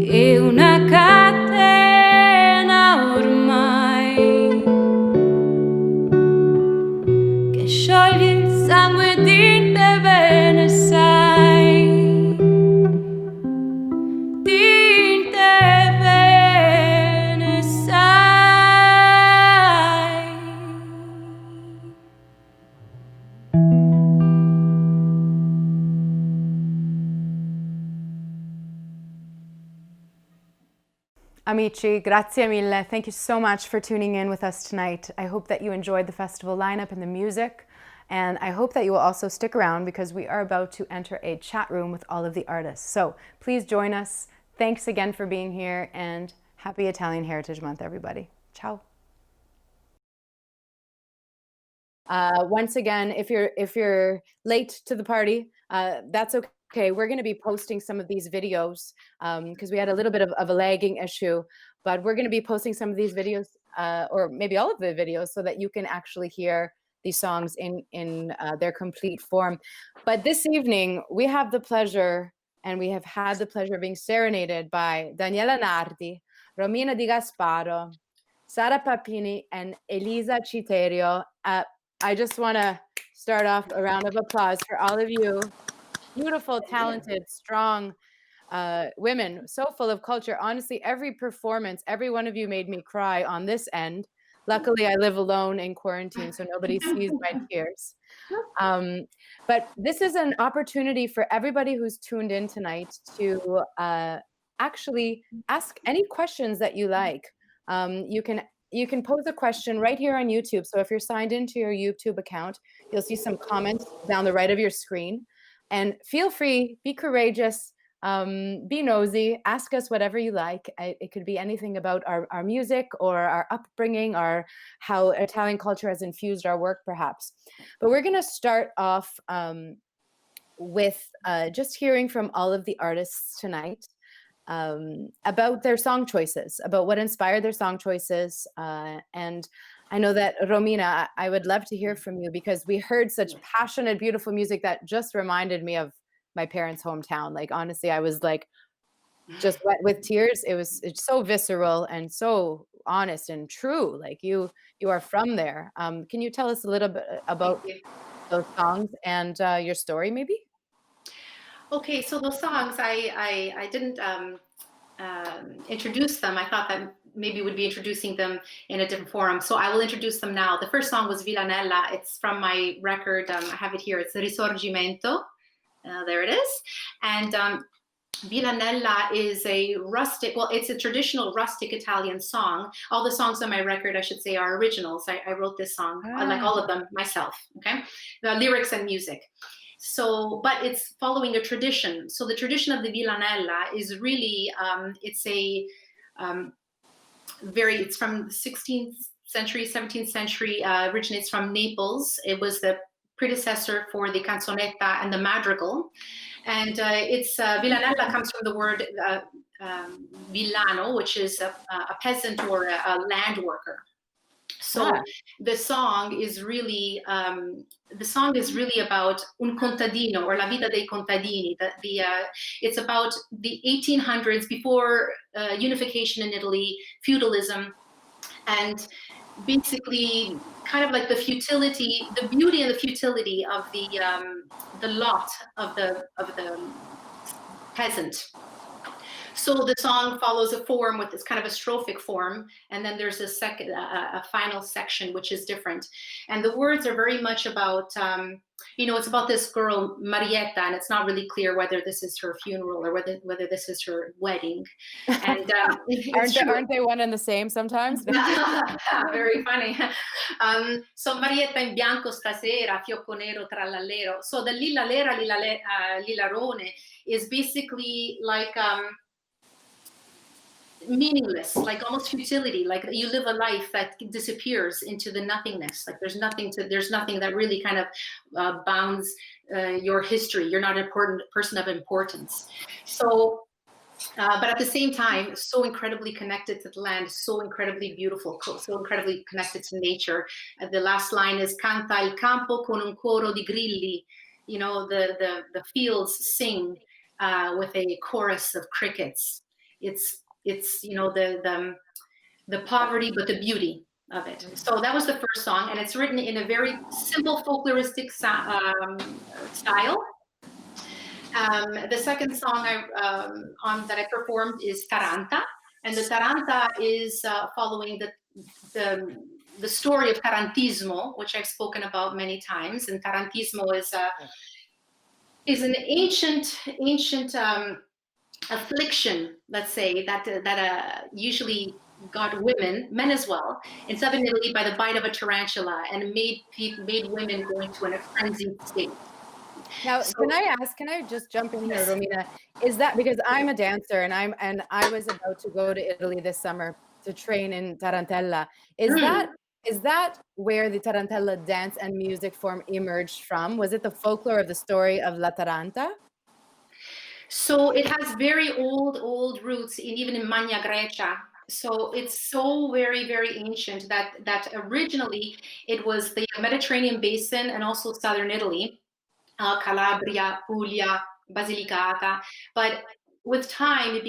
è una catena ormai che scioglie il sangue di te bene sai, di te bene sai. Amici, grazie mille. Thank you so much for tuning in with us tonight. I hope that you enjoyed the festival lineup and the music, and I hope that you will also stick around because we are about to enter a chat room with all of the artists. So please join us. Thanks again for being here, and happy Italian Heritage Month, everybody. Ciao. Once again, if you're late to the party, that's okay. We're going to be posting some of these videos because we had a little bit of a lagging issue, but we're going to be posting some of these videos, or maybe all of the videos, so that you can actually hear these songs in their complete form. But this evening, we have the pleasure, and we have had the pleasure of being serenaded by Daniela Nardi, Romina di Gasbarro, Sara Papini, and Elisa Citterio. I just want to start off a round of applause for all of you. Beautiful, talented, strong women, so full of culture. Honestly, every performance, every one of you made me cry on this end. Luckily, I live alone in quarantine, so nobody sees my tears. But this is an opportunity for everybody who's tuned in tonight to actually ask any questions that you like. You can pose a question right here on YouTube. So if you're signed into your YouTube account, you'll see some comments down the right of your screen. And feel free, be courageous, be nosy, ask us whatever you like. It could be anything about our music or our upbringing or how Italian culture has infused our work, perhaps. But we're going to start off with just hearing from all of the artists tonight about their song choices, about what inspired their song choices. And I know that, Romina, I would love to hear from you because we heard such passionate, beautiful music that just reminded me of my parents' hometown. Like, honestly, I was like just wet with tears. It's so visceral and so honest and true. Like you are from there. Can you tell us a little bit about those songs and your story, maybe? Okay, so those songs, I didn't introduce them. I thought that maybe would be introducing them in a different forum. So I will introduce them now. The first song was Villanella. It's from my record. I have it here. It's Risorgimento. There it is. And Villanella is a rustic, well, it's a traditional rustic Italian song. All the songs on my record, I should say, are originals. I wrote this song, like all of them myself, okay? The lyrics and music. So, but it's following a tradition. So the tradition of the Villanella is really, it's from the 16th century, 17th century, originates from Naples. It was the predecessor for the canzonetta and the madrigal. And Villanella comes from the word villano, which is a peasant or a land worker. So the song is really about un contadino, or la vita dei contadini. It's about the 1800s, before unification in Italy, feudalism, and basically kind of like the futility, the beauty and the futility of the lot of the peasant. So the song follows a form with this kind of a strophic form, and then there's a final section which is different. And the words are very much about, it's about this girl Marietta, and it's not really clear whether this is her funeral or whether this is her wedding. And aren't they one and the same sometimes? Very funny. So Marietta in bianco stasera, fiocco nero trallallero. So the lilla lera, lilarone is basically like meaningless, like almost futility, like you live a life that disappears into the nothingness. Like there's nothing that really kind of bounds your history. You're not an important person of importance. So but at the same time, so incredibly connected to the land, so incredibly beautiful, so incredibly connected to nature. The last line is canta il campo con un coro di grilli. The fields sing with a chorus of crickets. It's the poverty, but the beauty of it. So that was the first song, and it's written in a very simple folkloristic style. The second song that I performed is Taranta, and the Taranta is following the story of Tarantismo, which I've spoken about many times. And Tarantismo is an ancient affliction, let's say, that usually got men as well, in southern Italy by the bite of a tarantula, and made women go into a frenzied state. Now, can I just jump in here, Romina? Is that because I'm a dancer and I was about to go to Italy this summer to train in Tarantella? Is that where the Tarantella dance and music form emerged from? Was it the folklore of the story of La Taranta? So it has very old roots even in Magna Grecia. So it's so very, very ancient that originally it was the Mediterranean basin and also southern Italy, Calabria, Puglia, Basilicata. But with time, it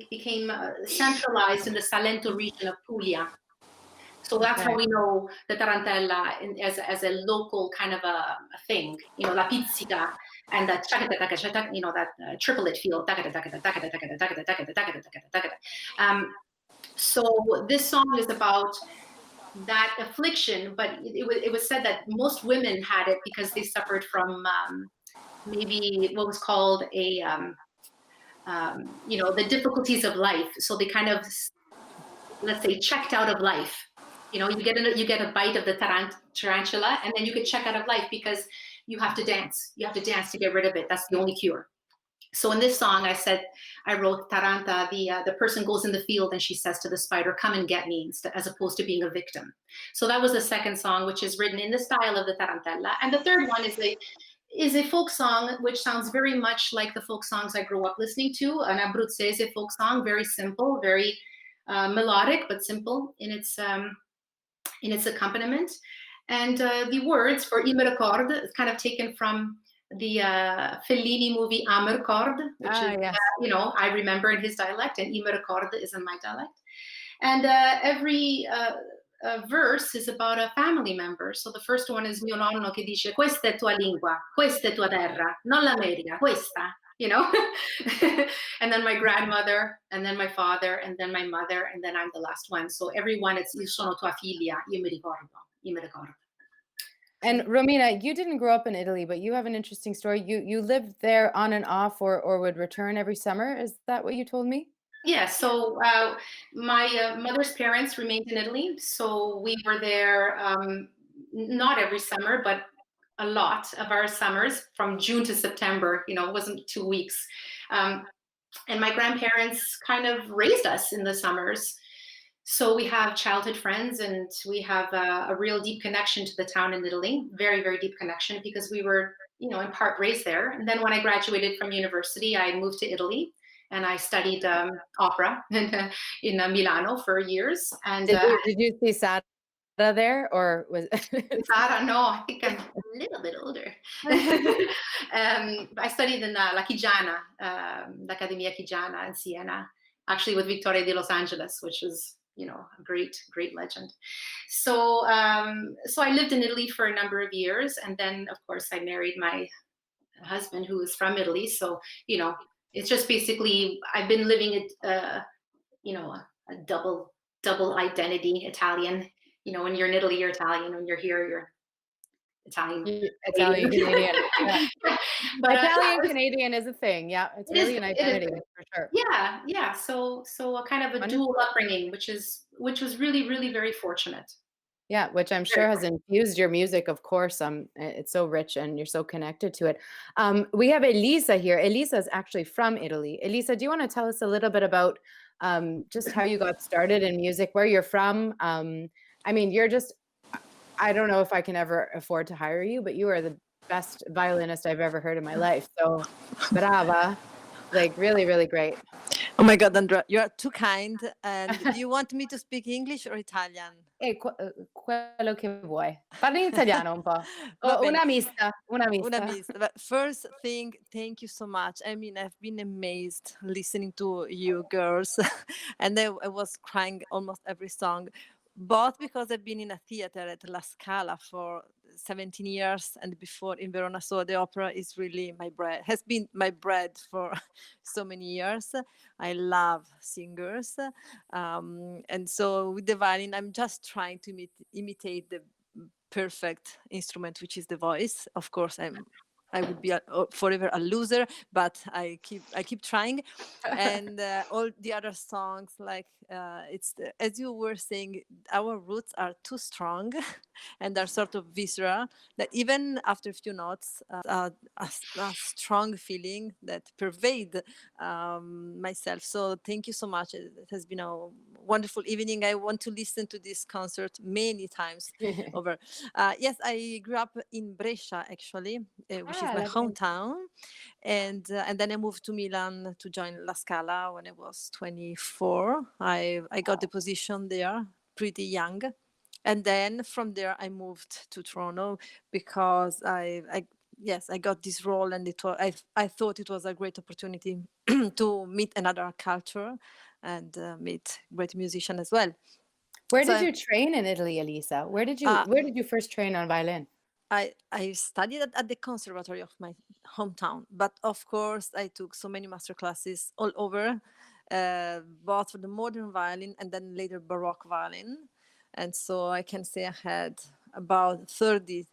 became centralized in the Salento region of Puglia. So that's how we know the Tarantella as a local kind of a thing. La pizzica and that that triplet feel. So this song is about that affliction, but it was said that most women had it because they suffered from maybe what was called the difficulties of life. So they kind of, let's say, checked out of life. You get a bite of the tarantula, and then you get checked out of life because you have to dance. You have to dance to get rid of it. That's the only cure. So in this song, I wrote Taranta, the person goes in the field and she says to the spider, "Come and get me," as opposed to being a victim. So that was the second song, which is written in the style of the Tarantella. And the third one is a folk song, which sounds very much like the folk songs I grew up listening to, an Abruzzese folk song, very simple, very melodic, but simple in its accompaniment. And the words for I mi ricordo is kind of taken from the Fellini movie Amarcord, which I remember in his dialect, and I mi ricordo is in my dialect. And every verse is about a family member. So the first one is mio nonno che dice: "Questa è tua lingua, questa è tua terra, non l'America, questa." And then my grandmother, and then my father, and then my mother, and then I'm the last one. So everyone, it's io sono tua figlia, io mi ricordo, io mi ricordo. And Romina, you didn't grow up in Italy, but you have an interesting story. You lived there on and off, or would return every summer. Is that what you told me? Yeah. So my mother's parents remained in Italy, so we were there not every summer, but a lot of our summers from June to September. It wasn't 2 weeks. And my grandparents kind of raised us in the summers. So we have childhood friends, and we have a real deep connection to the town in Italy, very, very deep connection, because we were, in part raised there. And then when I graduated from university, I moved to Italy, and I studied opera in Milano for years. And did you see Sara there, or was Sara, no, I think I'm a little bit older. I studied in La Chigiana, l'Accademia Chigiana in Siena, actually with Victoria di Los Angeles, which is, you know, a great, great legend. So, so I lived in Italy for a number of years, and then, of course, I married my husband, who is from Italy. So, you know, it's just basically I've been living it, you know, a double identity, Italian. You know, when you're in Italy, you're Italian. When you're here, you're Italian. Italian Canadian. Yeah. But Italian Canadian is a thing. Yeah, it's really an identity for sure. Yeah. So a kind of a dual upbringing, which was really, really very fortunate. Yeah, which I'm sure has infused your music, of course. It's so rich and you're so connected to it. We have Elisa here. Elisa is actually from Italy. Elisa, do you want to tell us a little bit about just how you got started in music, where you're from? I mean, you're just, I don't know if I can ever afford to hire you, but you are the best violinist I've ever heard in my life. So, brava. Like, really, really great. Oh my God, Andrea, you are too kind. And do you want me to speak English or Italian? Quello che vuoi. Parli in italiano un po'. Una mista. But first thing, thank you so much. I mean, I've been amazed listening to you girls. And I was crying almost every song. Both because I've been in a theater at La Scala for 17 years and before in Verona. So the opera is really my bread, has been my bread for so many years. I love singers. And so with the violin, I'm just trying to imitate the perfect instrument, which is the voice. Of course, I would be forever a loser, but I keep trying. And all the other songs, like as you were saying, our roots are too strong and are sort of visceral, that even after a few notes, a strong feeling that pervade myself. So thank you so much. It has been a wonderful evening. I want to listen to this concert many times over. Yes, I grew up in Brescia, actually, which is my hometown. And then I moved to Milan to join La Scala when I was 24. I got the position there pretty young. And then from there, I moved to Toronto because I got this role, and I thought it was a great opportunity to meet another culture and meet great musicians as well. Where did you train in Italy, Elisa? Where did you first train on violin? I studied at the conservatory of my hometown, but of course I took so many master classes all over, both for the modern violin and then later Baroque violin. And so I can say I had about 30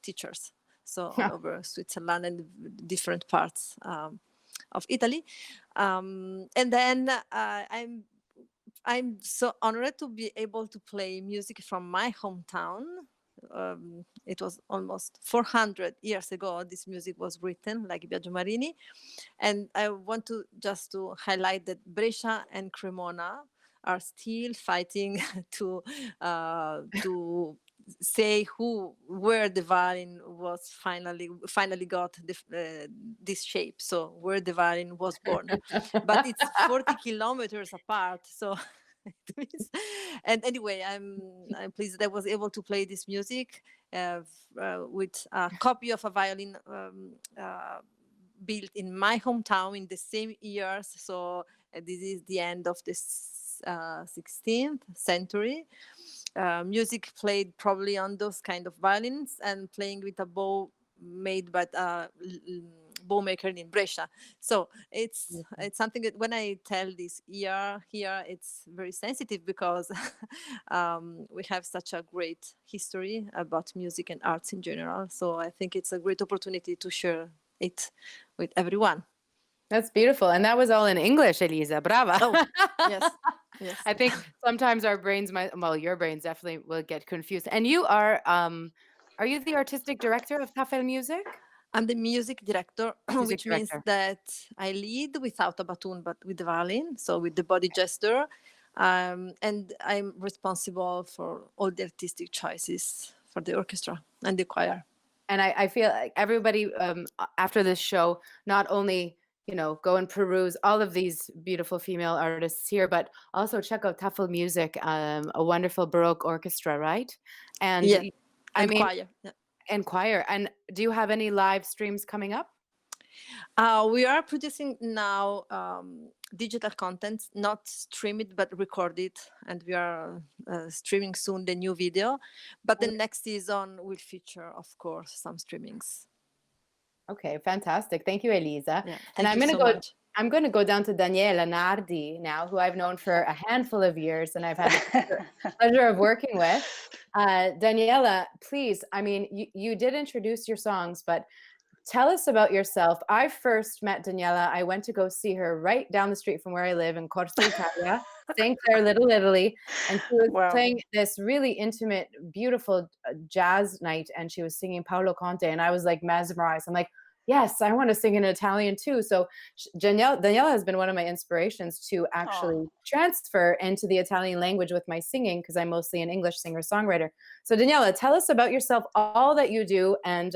teachers, so all over Switzerland and different parts of Italy. And then I'm so honored to be able to play music from my hometown. It was almost 400 years ago this music was written, like Biagio Marini. And I want to highlight that Brescia and Cremona are still fighting to say where the violin was finally got this shape, so where the violin was born. But it's 40 kilometers apart, so and anyway, I'm pleased that I was able to play this music with a copy of a violin built in my hometown in the same years. So this is the end of the 16th century. Music played probably on those kind of violins and playing with a bow made by bow maker in Brescia. So it's something that when I tell this here, it's very sensitive because we have such a great history about music and arts in general. So I think it's a great opportunity to share it with everyone. That's beautiful. And that was all in English, Elisa. Brava. Oh, yes. I think sometimes our brains your brains definitely will get confused. And you are you the artistic director of Tafelmusik? I'm the music director, which means that I lead without a batoon, but with the violin, so with the body gesture. And I'm responsible for all the artistic choices for the orchestra and the choir. And I feel like everybody after this show not only go and peruse all of these beautiful female artists here, but also check out Tafelmusik, a wonderful Baroque orchestra, right? And Yeah, I and mean, choir. Yeah. and choir. And do you have any live streams coming up? We are producing now digital content, not streamed but recorded, and we are streaming soon the new video. But the next season will feature, of course, some streamings. Okay, fantastic. Thank you, Elisa. Yeah, And thank you so much. I'm going to go down to Daniela Nardi now, who I've known for a handful of years and I've had the pleasure of working with. Daniela, please, I mean, you did introduce your songs, but tell us about yourself. I first met Daniela. I went to go see her right down the street from where I live in Corso Italia, St. Clair, Little Italy. And she was playing this really intimate, beautiful jazz night. And she was singing Paolo Conte. And I was like mesmerized. I'm like, yes, I want to sing in Italian too. So Daniela has been one of my inspirations to actually transfer into the Italian language with my singing, because I'm mostly an English singer-songwriter. So Daniela, tell us about yourself, all that you do, and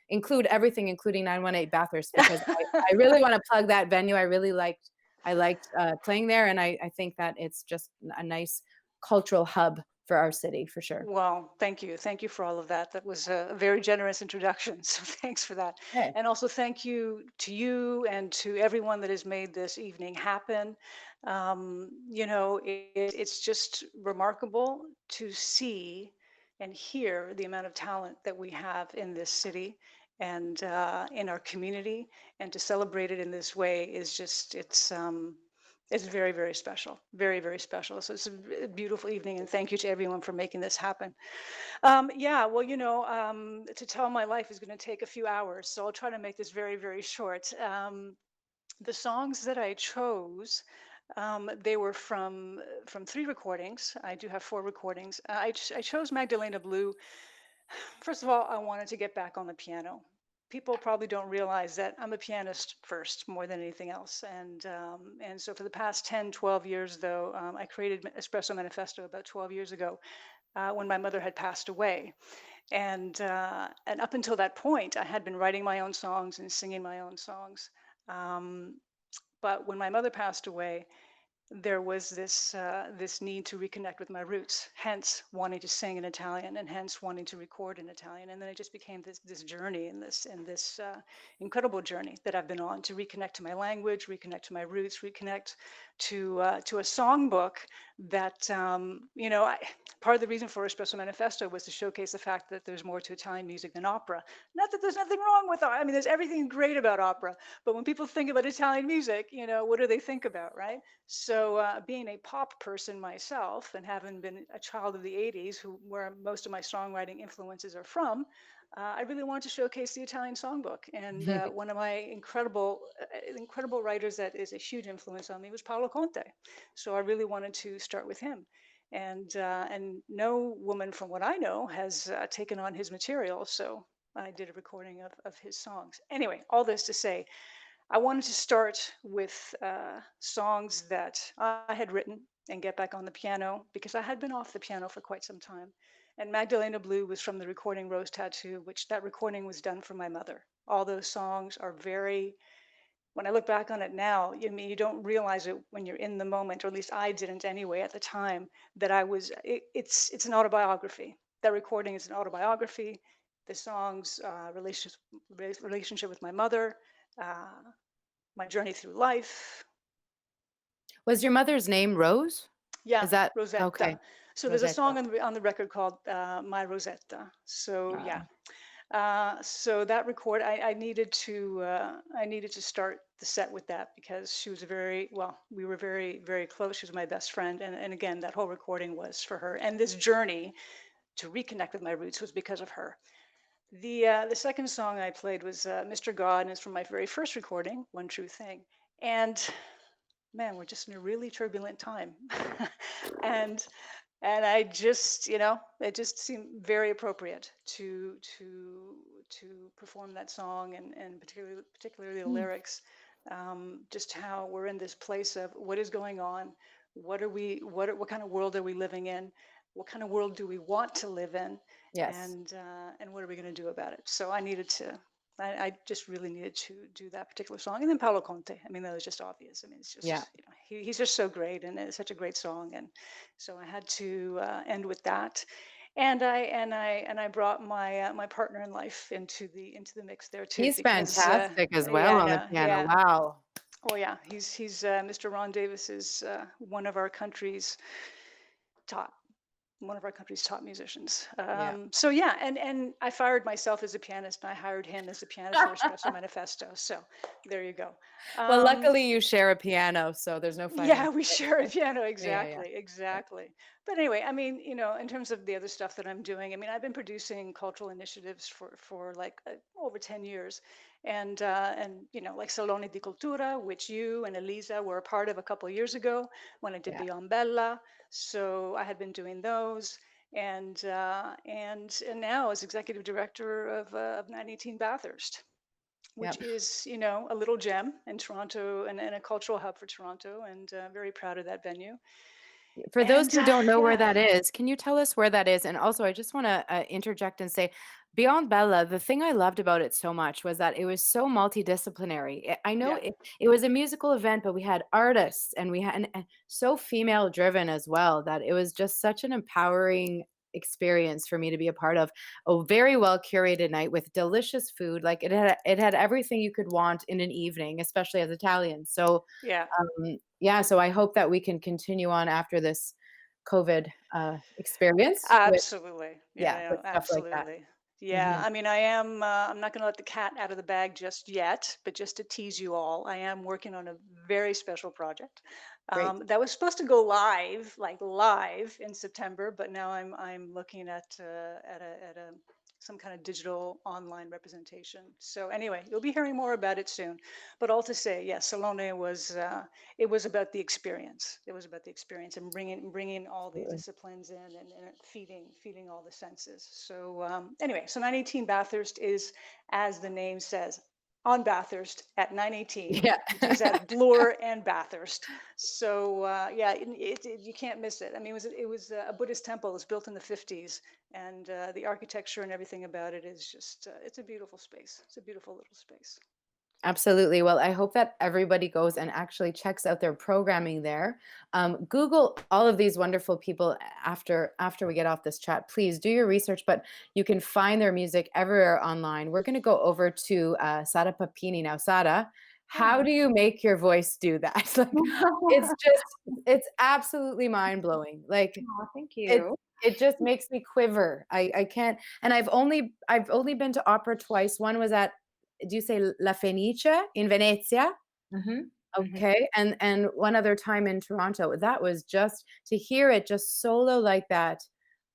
include everything, including 918 Bathurst, because I really want to plug that venue. I liked playing there, and I think that it's just a nice cultural hub for our city, for sure. Well, thank you. Thank you for all of that. That was a very generous introduction. So thanks for that. Hey. And also thank you to you and to everyone that has made this evening happen. It's just remarkable to see and hear the amount of talent that we have in this city and in our community, and to celebrate it in this way is just, it's very, very special, very, very special. So it's a beautiful evening, and thank you to everyone for making this happen. To tell my life is going to take a few hours, so I'll try to make this very, very short. The songs that I chose, they were from 3 recordings. I do have 4 recordings. I chose Magdalena Blue. First of all, I wanted to get back on the piano. People probably don't realize that I'm a pianist first, more than anything else. And so for the past 10, 12 years, though, I created Espresso Manifesto about 12 years ago when my mother had passed away. And up until that point, I had been writing my own songs and singing my own songs. But when my mother passed away, there was this need to reconnect with my roots, hence wanting to sing in Italian, and hence wanting to record in Italian. And then it just became this journey, and this incredible journey that I've been on to reconnect to my language, reconnect to my roots, reconnect to a songbook that part of the reason for Espresso Manifesto was to showcase the fact that there's more to Italian music than opera. Not that there's nothing wrong with opera. I mean, there's everything great about opera, but when people think about Italian music, what do they think about, right? So being a pop person myself, and having been a child of the 80s, where most of my songwriting influences are from, I really wanted to showcase the Italian songbook. And one of my incredible writers that is a huge influence on me was Paolo Conte. So I really wanted to start with him. And no woman, from what I know, has taken on his material. So I did a recording of his songs. Anyway, all this to say, I wanted to start with songs that I had written and get back on the piano, because I had been off the piano for quite some time. And Magdalena Blue was from the recording Rose Tattoo, which that recording was done for my mother. All those songs are very, when I look back on it now, you don't realize it when you're in the moment, or at least I didn't anyway at the time, that it's an autobiography. That recording is an autobiography. The songs, relationship with my mother, my journey through life. Was your mother's name Rose? Yeah, Is that Rosetta. okay? So there's a song on the record called My Rosetta. So yeah. So that record, I needed to start the set with that, because she was we were very, very close. She was my best friend. And again, that whole recording was for her. And this journey to reconnect with my roots was because of her. The second song I played was Mr. God, and it's from my very first recording, One True Thing. And man, we're just in a really turbulent time. and I just, it just seemed very appropriate to perform that song, and particularly the lyrics, just how we're in this place of what is going on, what kind of world are we living in, what kind of world do we want to live in, yes, and what are we going to do about it? So I needed to I just really needed to do that particular song. And then Paolo Conte. I mean, that was just obvious. I mean, it's just, Yeah. he's just so great, and it's such a great song. And so I had to end with that. And I brought my partner in life into the mix there too. He's because, fantastic as well yeah, on the no, piano. yeah. Wow. Oh yeah, he's Mr. Ron Davis is one of our country's top musicians. Yeah. So yeah, and I fired myself as a pianist, and I hired him as a pianist for Espresso Manifesto. So there you go. Well, luckily you share a piano, so there's no fighting. Yeah, we share a piano. Yeah. Exactly. But anyway, I mean, in terms of the other stuff that I'm doing, I mean, I've been producing cultural initiatives for like over 10 years. And like Salone di Cultura, which you and Elisa were a part of a couple of years ago when I did Beyond Bella. So I had been doing those. And now as executive director of 918 Bathurst, which Yep. is, a little gem in Toronto and a cultural hub for Toronto, and very proud of that venue. For those And, who don't know where yeah. that is, can you tell us where that is? And also, I just want to interject and say, Beyond Bella, the thing I loved about it so much was that it was so multidisciplinary. I know Yeah. it was a musical event, but we had artists and we had and so female driven as well that it was just such an empowering experience for me to be a part of. A very well curated night with delicious food. Like it had everything you could want in an evening, especially as Italians. So Yeah. yeah, so I hope that we can continue on after this COVID experience. Absolutely. With stuff absolutely. like that. Yeah, Mhm. I mean, I'm not going to let the cat out of the bag just yet, but just to tease you all, I am working on a very special project Great. that was supposed to go live, like live in September, but now I'm looking at a some kind of digital online representation. So anyway, you'll be hearing more about it soon. But all to say, yes, Salone was it was about the experience. It was about the experience and bringing all these disciplines in and feeding all the senses. So anyway, so 918 Bathurst is, as the name says, on Bathurst at 918, Yeah. which is at Bloor and Bathurst. So yeah, you can't miss it. I mean, it was a Buddhist temple. It was built in the 50s, and the architecture and everything about it is just it's a beautiful space. It's a beautiful little space. Absolutely. Well, I hope that everybody goes and actually checks out their programming there. Google all of these wonderful people after we get off this chat. Please do your research, but you can find their music everywhere online. We're going to go over to Sara Papini now. Sara, how do you make your voice do that? Like, it's absolutely mind blowing. Like, Oh, thank you. it just makes me quiver. I can't. And I've only been to opera twice. One was at, do you say La Fenice in Venezia? Mm-hmm. Okay. And one other time in Toronto. That was just to hear it just solo like that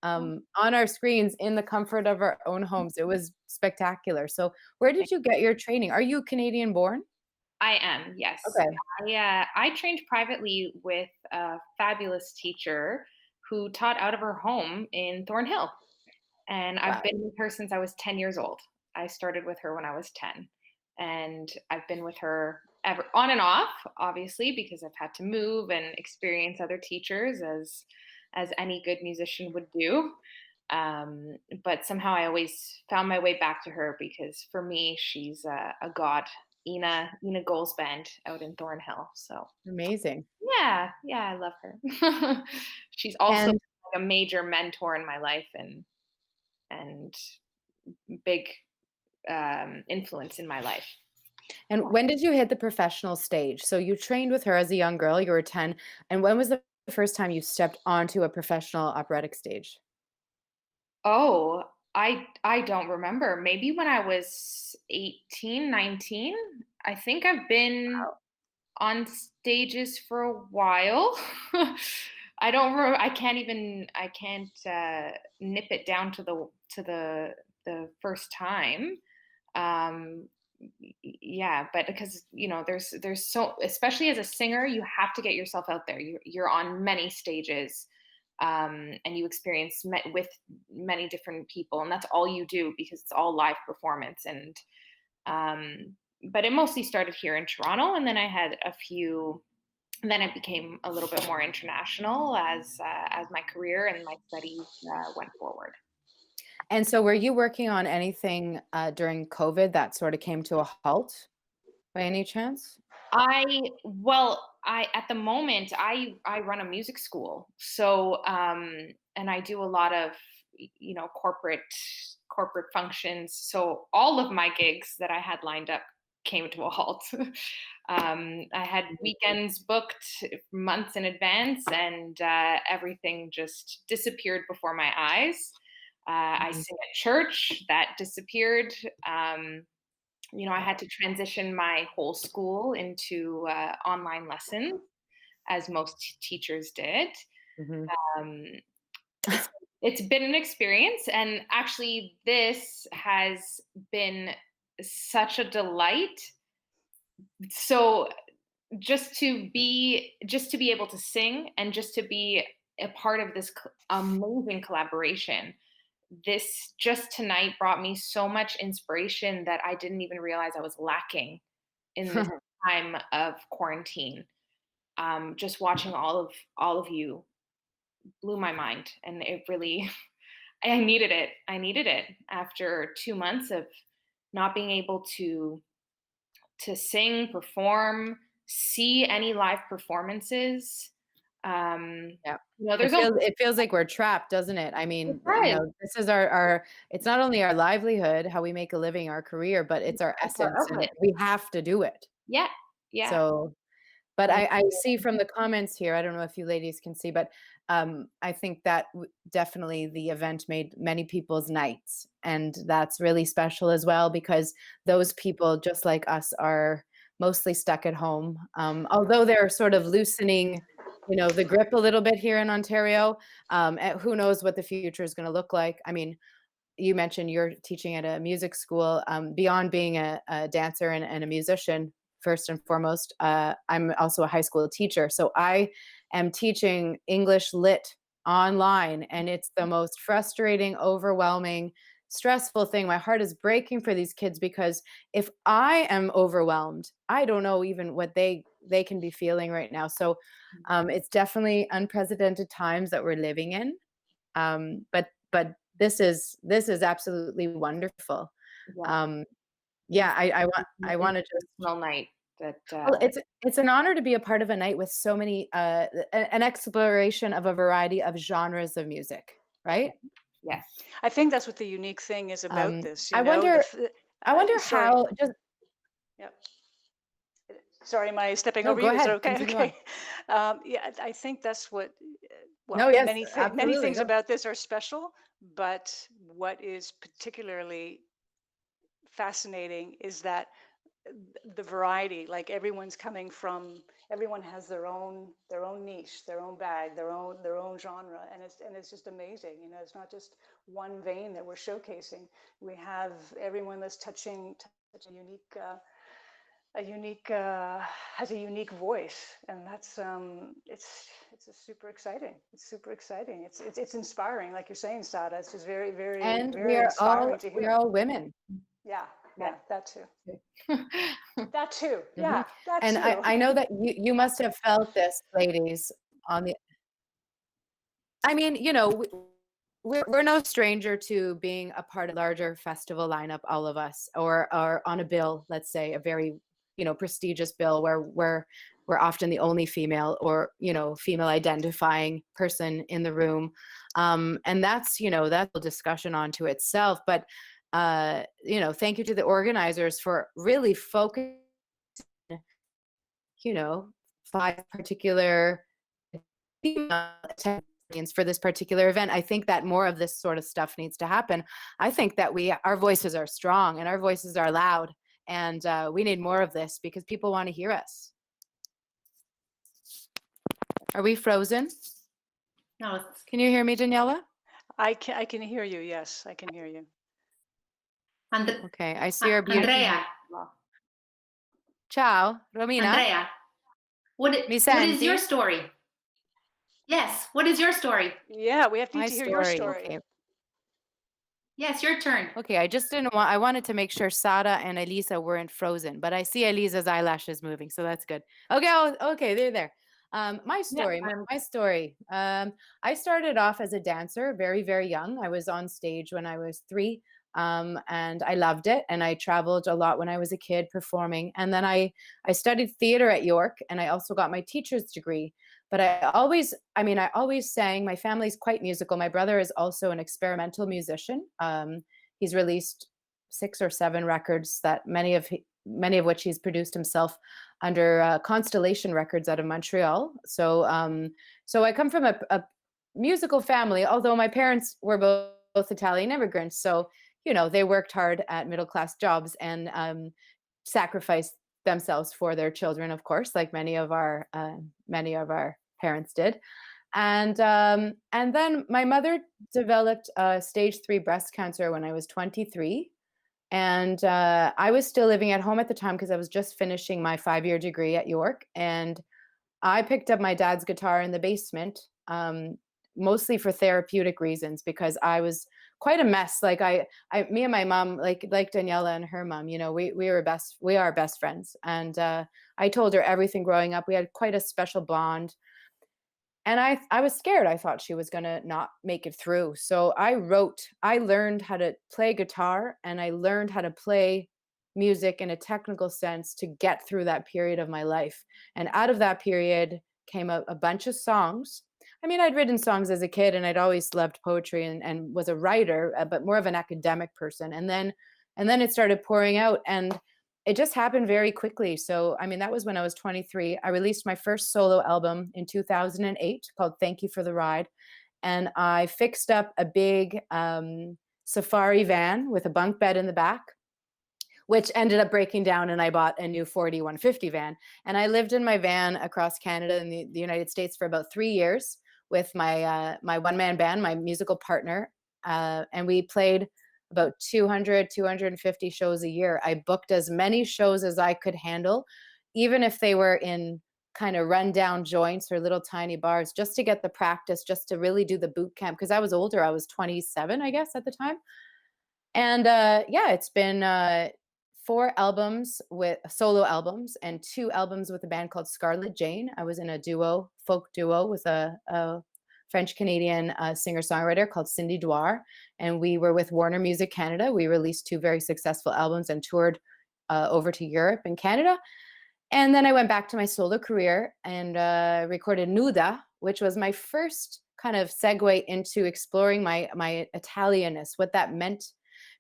on our screens in the comfort of our own homes. It was spectacular. So where did you get your training? Are you Canadian born? I am, yes. Okay. I trained privately with a fabulous teacher who taught out of her home in Thornhill. And I've been with her since I was 10 years old. I started with her when I was 10. And I've been with her ever on and off, obviously, because I've had to move and experience other teachers as any good musician would do. But somehow I always found my way back to her because for me, she's a god. Ina Goldsband out in Thornhill. So amazing. Yeah, I love her. She's also like a major mentor in my life and big influence in my life. And when did you hit the professional stage? So you trained with her as a young girl, you were 10. And when was the first time you stepped onto a professional operatic stage? Oh, I don't remember. Maybe when I was 18, 19. I think I've been on stages for a while. I don't remember. I can't nip it down to the first time. Yeah, but because there's so, especially as a singer, you have to get yourself out there. You're on many stages. And you experience with many different people, and that's all you do because it's all live performance. And but it mostly started here in Toronto, and then I had a few. And then it became a little bit more international as my career and my studies went forward. And so were you working on anything during COVID that sort of came to a halt by any chance? I at the moment I run a music school. So and I do a lot of corporate functions. So all of my gigs that I had lined up came to a halt. I had weekends booked months in advance, and everything just disappeared before my eyes. I sing at church, that disappeared. I had to transition my whole school into online lessons, as most teachers did. Um, it's been an experience, and actually, this has been such a delight. So just to be able to sing and just to be a part of this amazing collaboration, this just tonight brought me so much inspiration that I didn't even realize I was lacking in this time of quarantine. Just watching all of you blew my mind, and it really I needed it. I needed it after 2 months of not being able to sing, perform, see any live performances. Yeah. There's It feels like we're trapped, doesn't it? I mean, this is our it's not only our livelihood, how we make a living, our career, but it's our essence, and we have to do it. Yeah. So, but I see from the comments here, I don't know if you ladies can see, but I think that definitely the event made many people's nights, and that's really special as well, because those people, just like us, are mostly stuck at home. Although they're sort of loosening the grip a little bit here in Ontario. And who knows what the future is going to look like. I mean, you mentioned you're teaching at a music school. Beyond being a dancer and a musician, first and foremost, I'm also a high school teacher. So I am teaching English Lit online, and it's the most frustrating, overwhelming, stressful thing. My heart is breaking for these kids, because if I am overwhelmed, I don't know even what they can be feeling right now. So it's definitely unprecedented times that we're living in. But this is absolutely wonderful. I want to just night that well, it's an honor to be a part of a night with so many an exploration of a variety of genres of music, right? Yes. I think that's what the unique thing is about this. I wonder sorry. how just Yep. Sorry, am I stepping No, over go you? Is ahead. it okay? Continue on. Yeah, I think that's what. Well, No, yes, many absolutely. things Go. about this are special, but what is particularly fascinating is that the variety. Like everyone has their own niche, their own bag, their own genre, and it's just amazing. It's not just one vein that we're showcasing. We have everyone that's touching a unique. Has a unique voice, and that's it's super exciting. It's super exciting. It's inspiring, like you're saying, Sara. It's just very, very, And very inspiring to hear. we're all women. Yeah, that too. That too. Yeah, that and too. I know that you must have felt this, ladies. I mean, we're no stranger to being a part of a larger festival lineup, all of us, or on a bill, let's say, a very prestigious bill where we're often the only female or female identifying person in the room, and that's that's a discussion onto itself. But thank you to the organizers for really focusing 5 particular for this particular event. I think that more of this sort of stuff needs to happen. I think that our voices are strong and our voices are loud, and we need more of this because people want to hear us. Are we frozen? No. Can you hear me, Daniela? I can hear you. Yes, I can hear you. Okay, I see our beautiful Andrea. Ciao, Romina. Andrea, what is your story? Yes, what is your story? Yeah, we have to hear your story. Okay. Yes, your turn. Okay, I wanted to make sure Sara and Elisa weren't frozen, but I see Elisa's eyelashes moving, so that's good. Okay, okay, they're there. My story. I started off as a dancer very, very young. I was on stage when I was 3, and I loved it. And I traveled a lot when I was a kid performing. And then I studied theater at York, and I also got my teacher's degree. But I always sang. My family's quite musical. My brother is also an experimental musician. He's released 6 or 7 records that many of which he's produced himself under Constellation Records out of Montreal. So I come from a musical family, although my parents were both Italian immigrants. So, they worked hard at middle-class jobs and sacrificed themselves for their children, of course, like many of our parents did. And then my mother developed stage 3 breast cancer when I was 23. And I was still living at home at the time because I was just finishing my 5-year degree at York. And I picked up my dad's guitar in the basement, mostly for therapeutic reasons, because I was quite a mess. Like me and my mom, like Daniela and her mom, we are best friends. And I told her everything growing up. We had quite a special bond. And I was scared. I thought she was going to not make it through. So I learned how to play guitar, and I learned how to play music in a technical sense to get through that period of my life. And out of that period came a bunch of songs. I mean, I'd written songs as a kid, and I'd always loved poetry and was a writer, but more of an academic person. And then it started pouring out, and it just happened very quickly. So, I mean, that was when I was 23. I released my first solo album in 2008 called Thank You for the Ride. And I fixed up a big safari van with a bunk bed in the back, which ended up breaking down, and I bought a new 150 van. And I lived in my van across Canada and the United States for about 3 years with my one-man band, my musical partner. And we played about 250 shows a year. I booked as many shows as I could handle, even if they were in kind of rundown joints or little tiny bars, just to get the practice, just to really do the boot camp. Because I was older, I was 27, I guess, at the time. And it's been 4 albums with solo albums and 2 albums with a band called Scarlet Jane. I was in a folk duo with a French-Canadian singer-songwriter called Cindy Dwar, and we were with Warner Music Canada. We released 2 very successful albums and toured over to Europe and Canada. And then I went back to my solo career and recorded Nuda, which was my first kind of segue into exploring my Italianness, what that meant.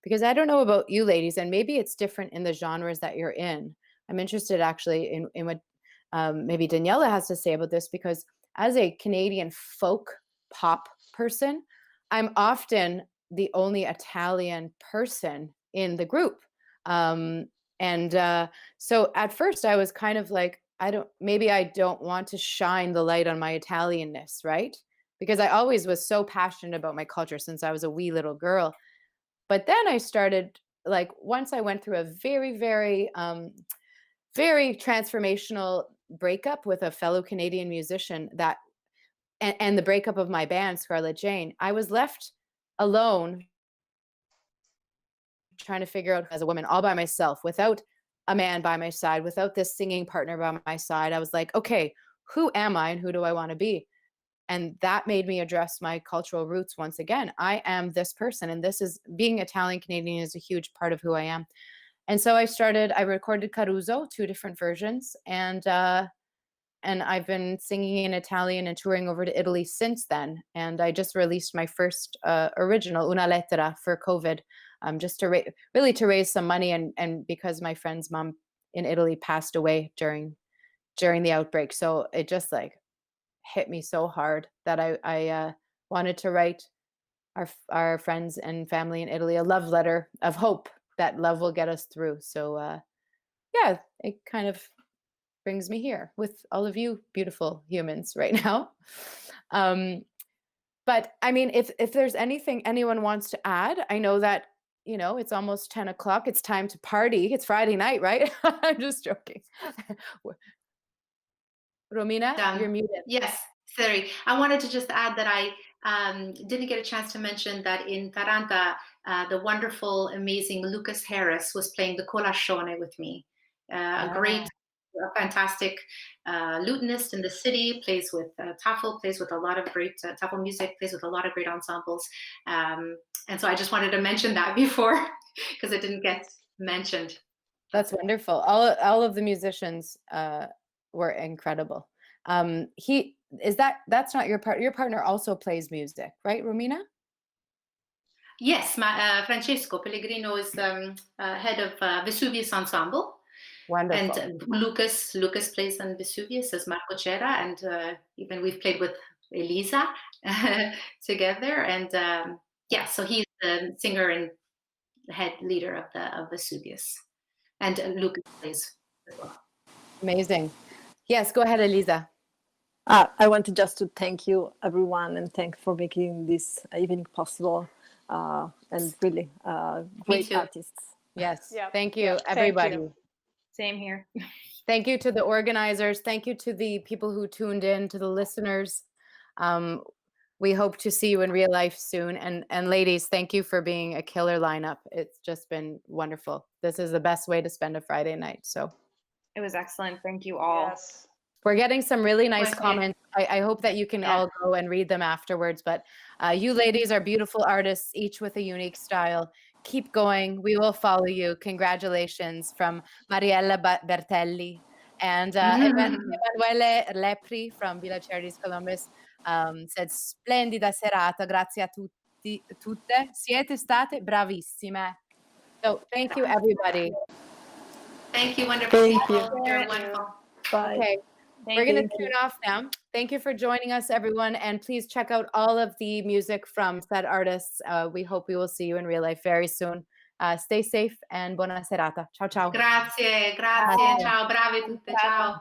Because I don't know about you ladies, and maybe it's different in the genres that you're in. I'm interested actually in what maybe Daniela has to say about this, because as a Canadian folk pop person, I'm often the only Italian person in the group. So at first I was kind of like, I don't want to shine the light on my Italianness, right? Because I always was so passionate about my culture since I was a wee little girl. But then I started, like, once I went through a very, very, very transformational breakup with a fellow Canadian musician and the breakup of my band, Scarlet Jane, I was left alone trying to figure out as a woman all by myself, without a man by my side, without this singing partner by my side. I was like, okay, who am I and who do I want to be? And that made me address my cultural roots once again. I am this person, and being Italian Canadian is a huge part of who I am. And so I recorded Caruso, 2 different versions, and I've been singing in Italian and touring over to Italy since then. And I just released my first original, Una Lettera, for COVID, just to really to raise some money, and because my friend's mom in Italy passed away during the outbreak. So it just like hit me so hard that I wanted to write our friends and family in Italy a love letter of hope that love will get us through. So it kind of brings me here with all of you beautiful humans right now. But I mean, if there's anything anyone wants to add, I know that, it's almost 10 o'clock. It's time to party. It's Friday night, right? I'm just joking. Romina, you're muted. Yes, sorry. I wanted to just add that I didn't get a chance to mention that in Taranta, the wonderful, amazing Lucas Harris was playing the Colazione with me. A great a fantastic lutenist in the city, plays with tafel, plays with a lot of great Tafelmusik, plays with a lot of great ensembles. And so I just wanted to mention that before, because it didn't get mentioned. That's wonderful. All of the musicians were incredible. That's not your partner. Your partner also plays music, right, Romina? Yes, Francesco Pellegrino is head of Vesuvius Ensemble. Wonderful. And Lucas plays on Vesuvius as Marco Cera, and even we've played with Elisa together. And so he's the singer and head leader of Vesuvius, and Lucas plays as well. Amazing. Yes, go ahead, Elisa. I wanted just to thank you, everyone, and thank for making this evening possible. And really great artists. Yes, thank you, everybody. Thank you. Same here. Thank you to the organizers. Thank you to the people who tuned in, to the listeners. We hope to see you in real life soon. And ladies, thank you for being a killer lineup. It's just been wonderful. This is the best way to spend a Friday night. So it was excellent. Thank you all. Yes. We're getting some really nice comments. I hope that you can all go and read them afterwards. But you ladies are beautiful artists, each with a unique style. Keep going. We will follow you. Congratulations from Mariella Bertelli and Emanuele Lepri from Villa Charities Columbus said, splendida serata, grazie a tutte. Siete state bravissime. So thank you, everybody. Thank you, wonderful. Thank you. You're wonderful. Bye. Okay. We're going to turn off now. Thank you for joining us, everyone. And please check out all of the music from said artists. We hope we will see you in real life very soon. Stay safe and buona serata. Ciao, ciao. Grazie. Ciao, brave tutte. Ciao.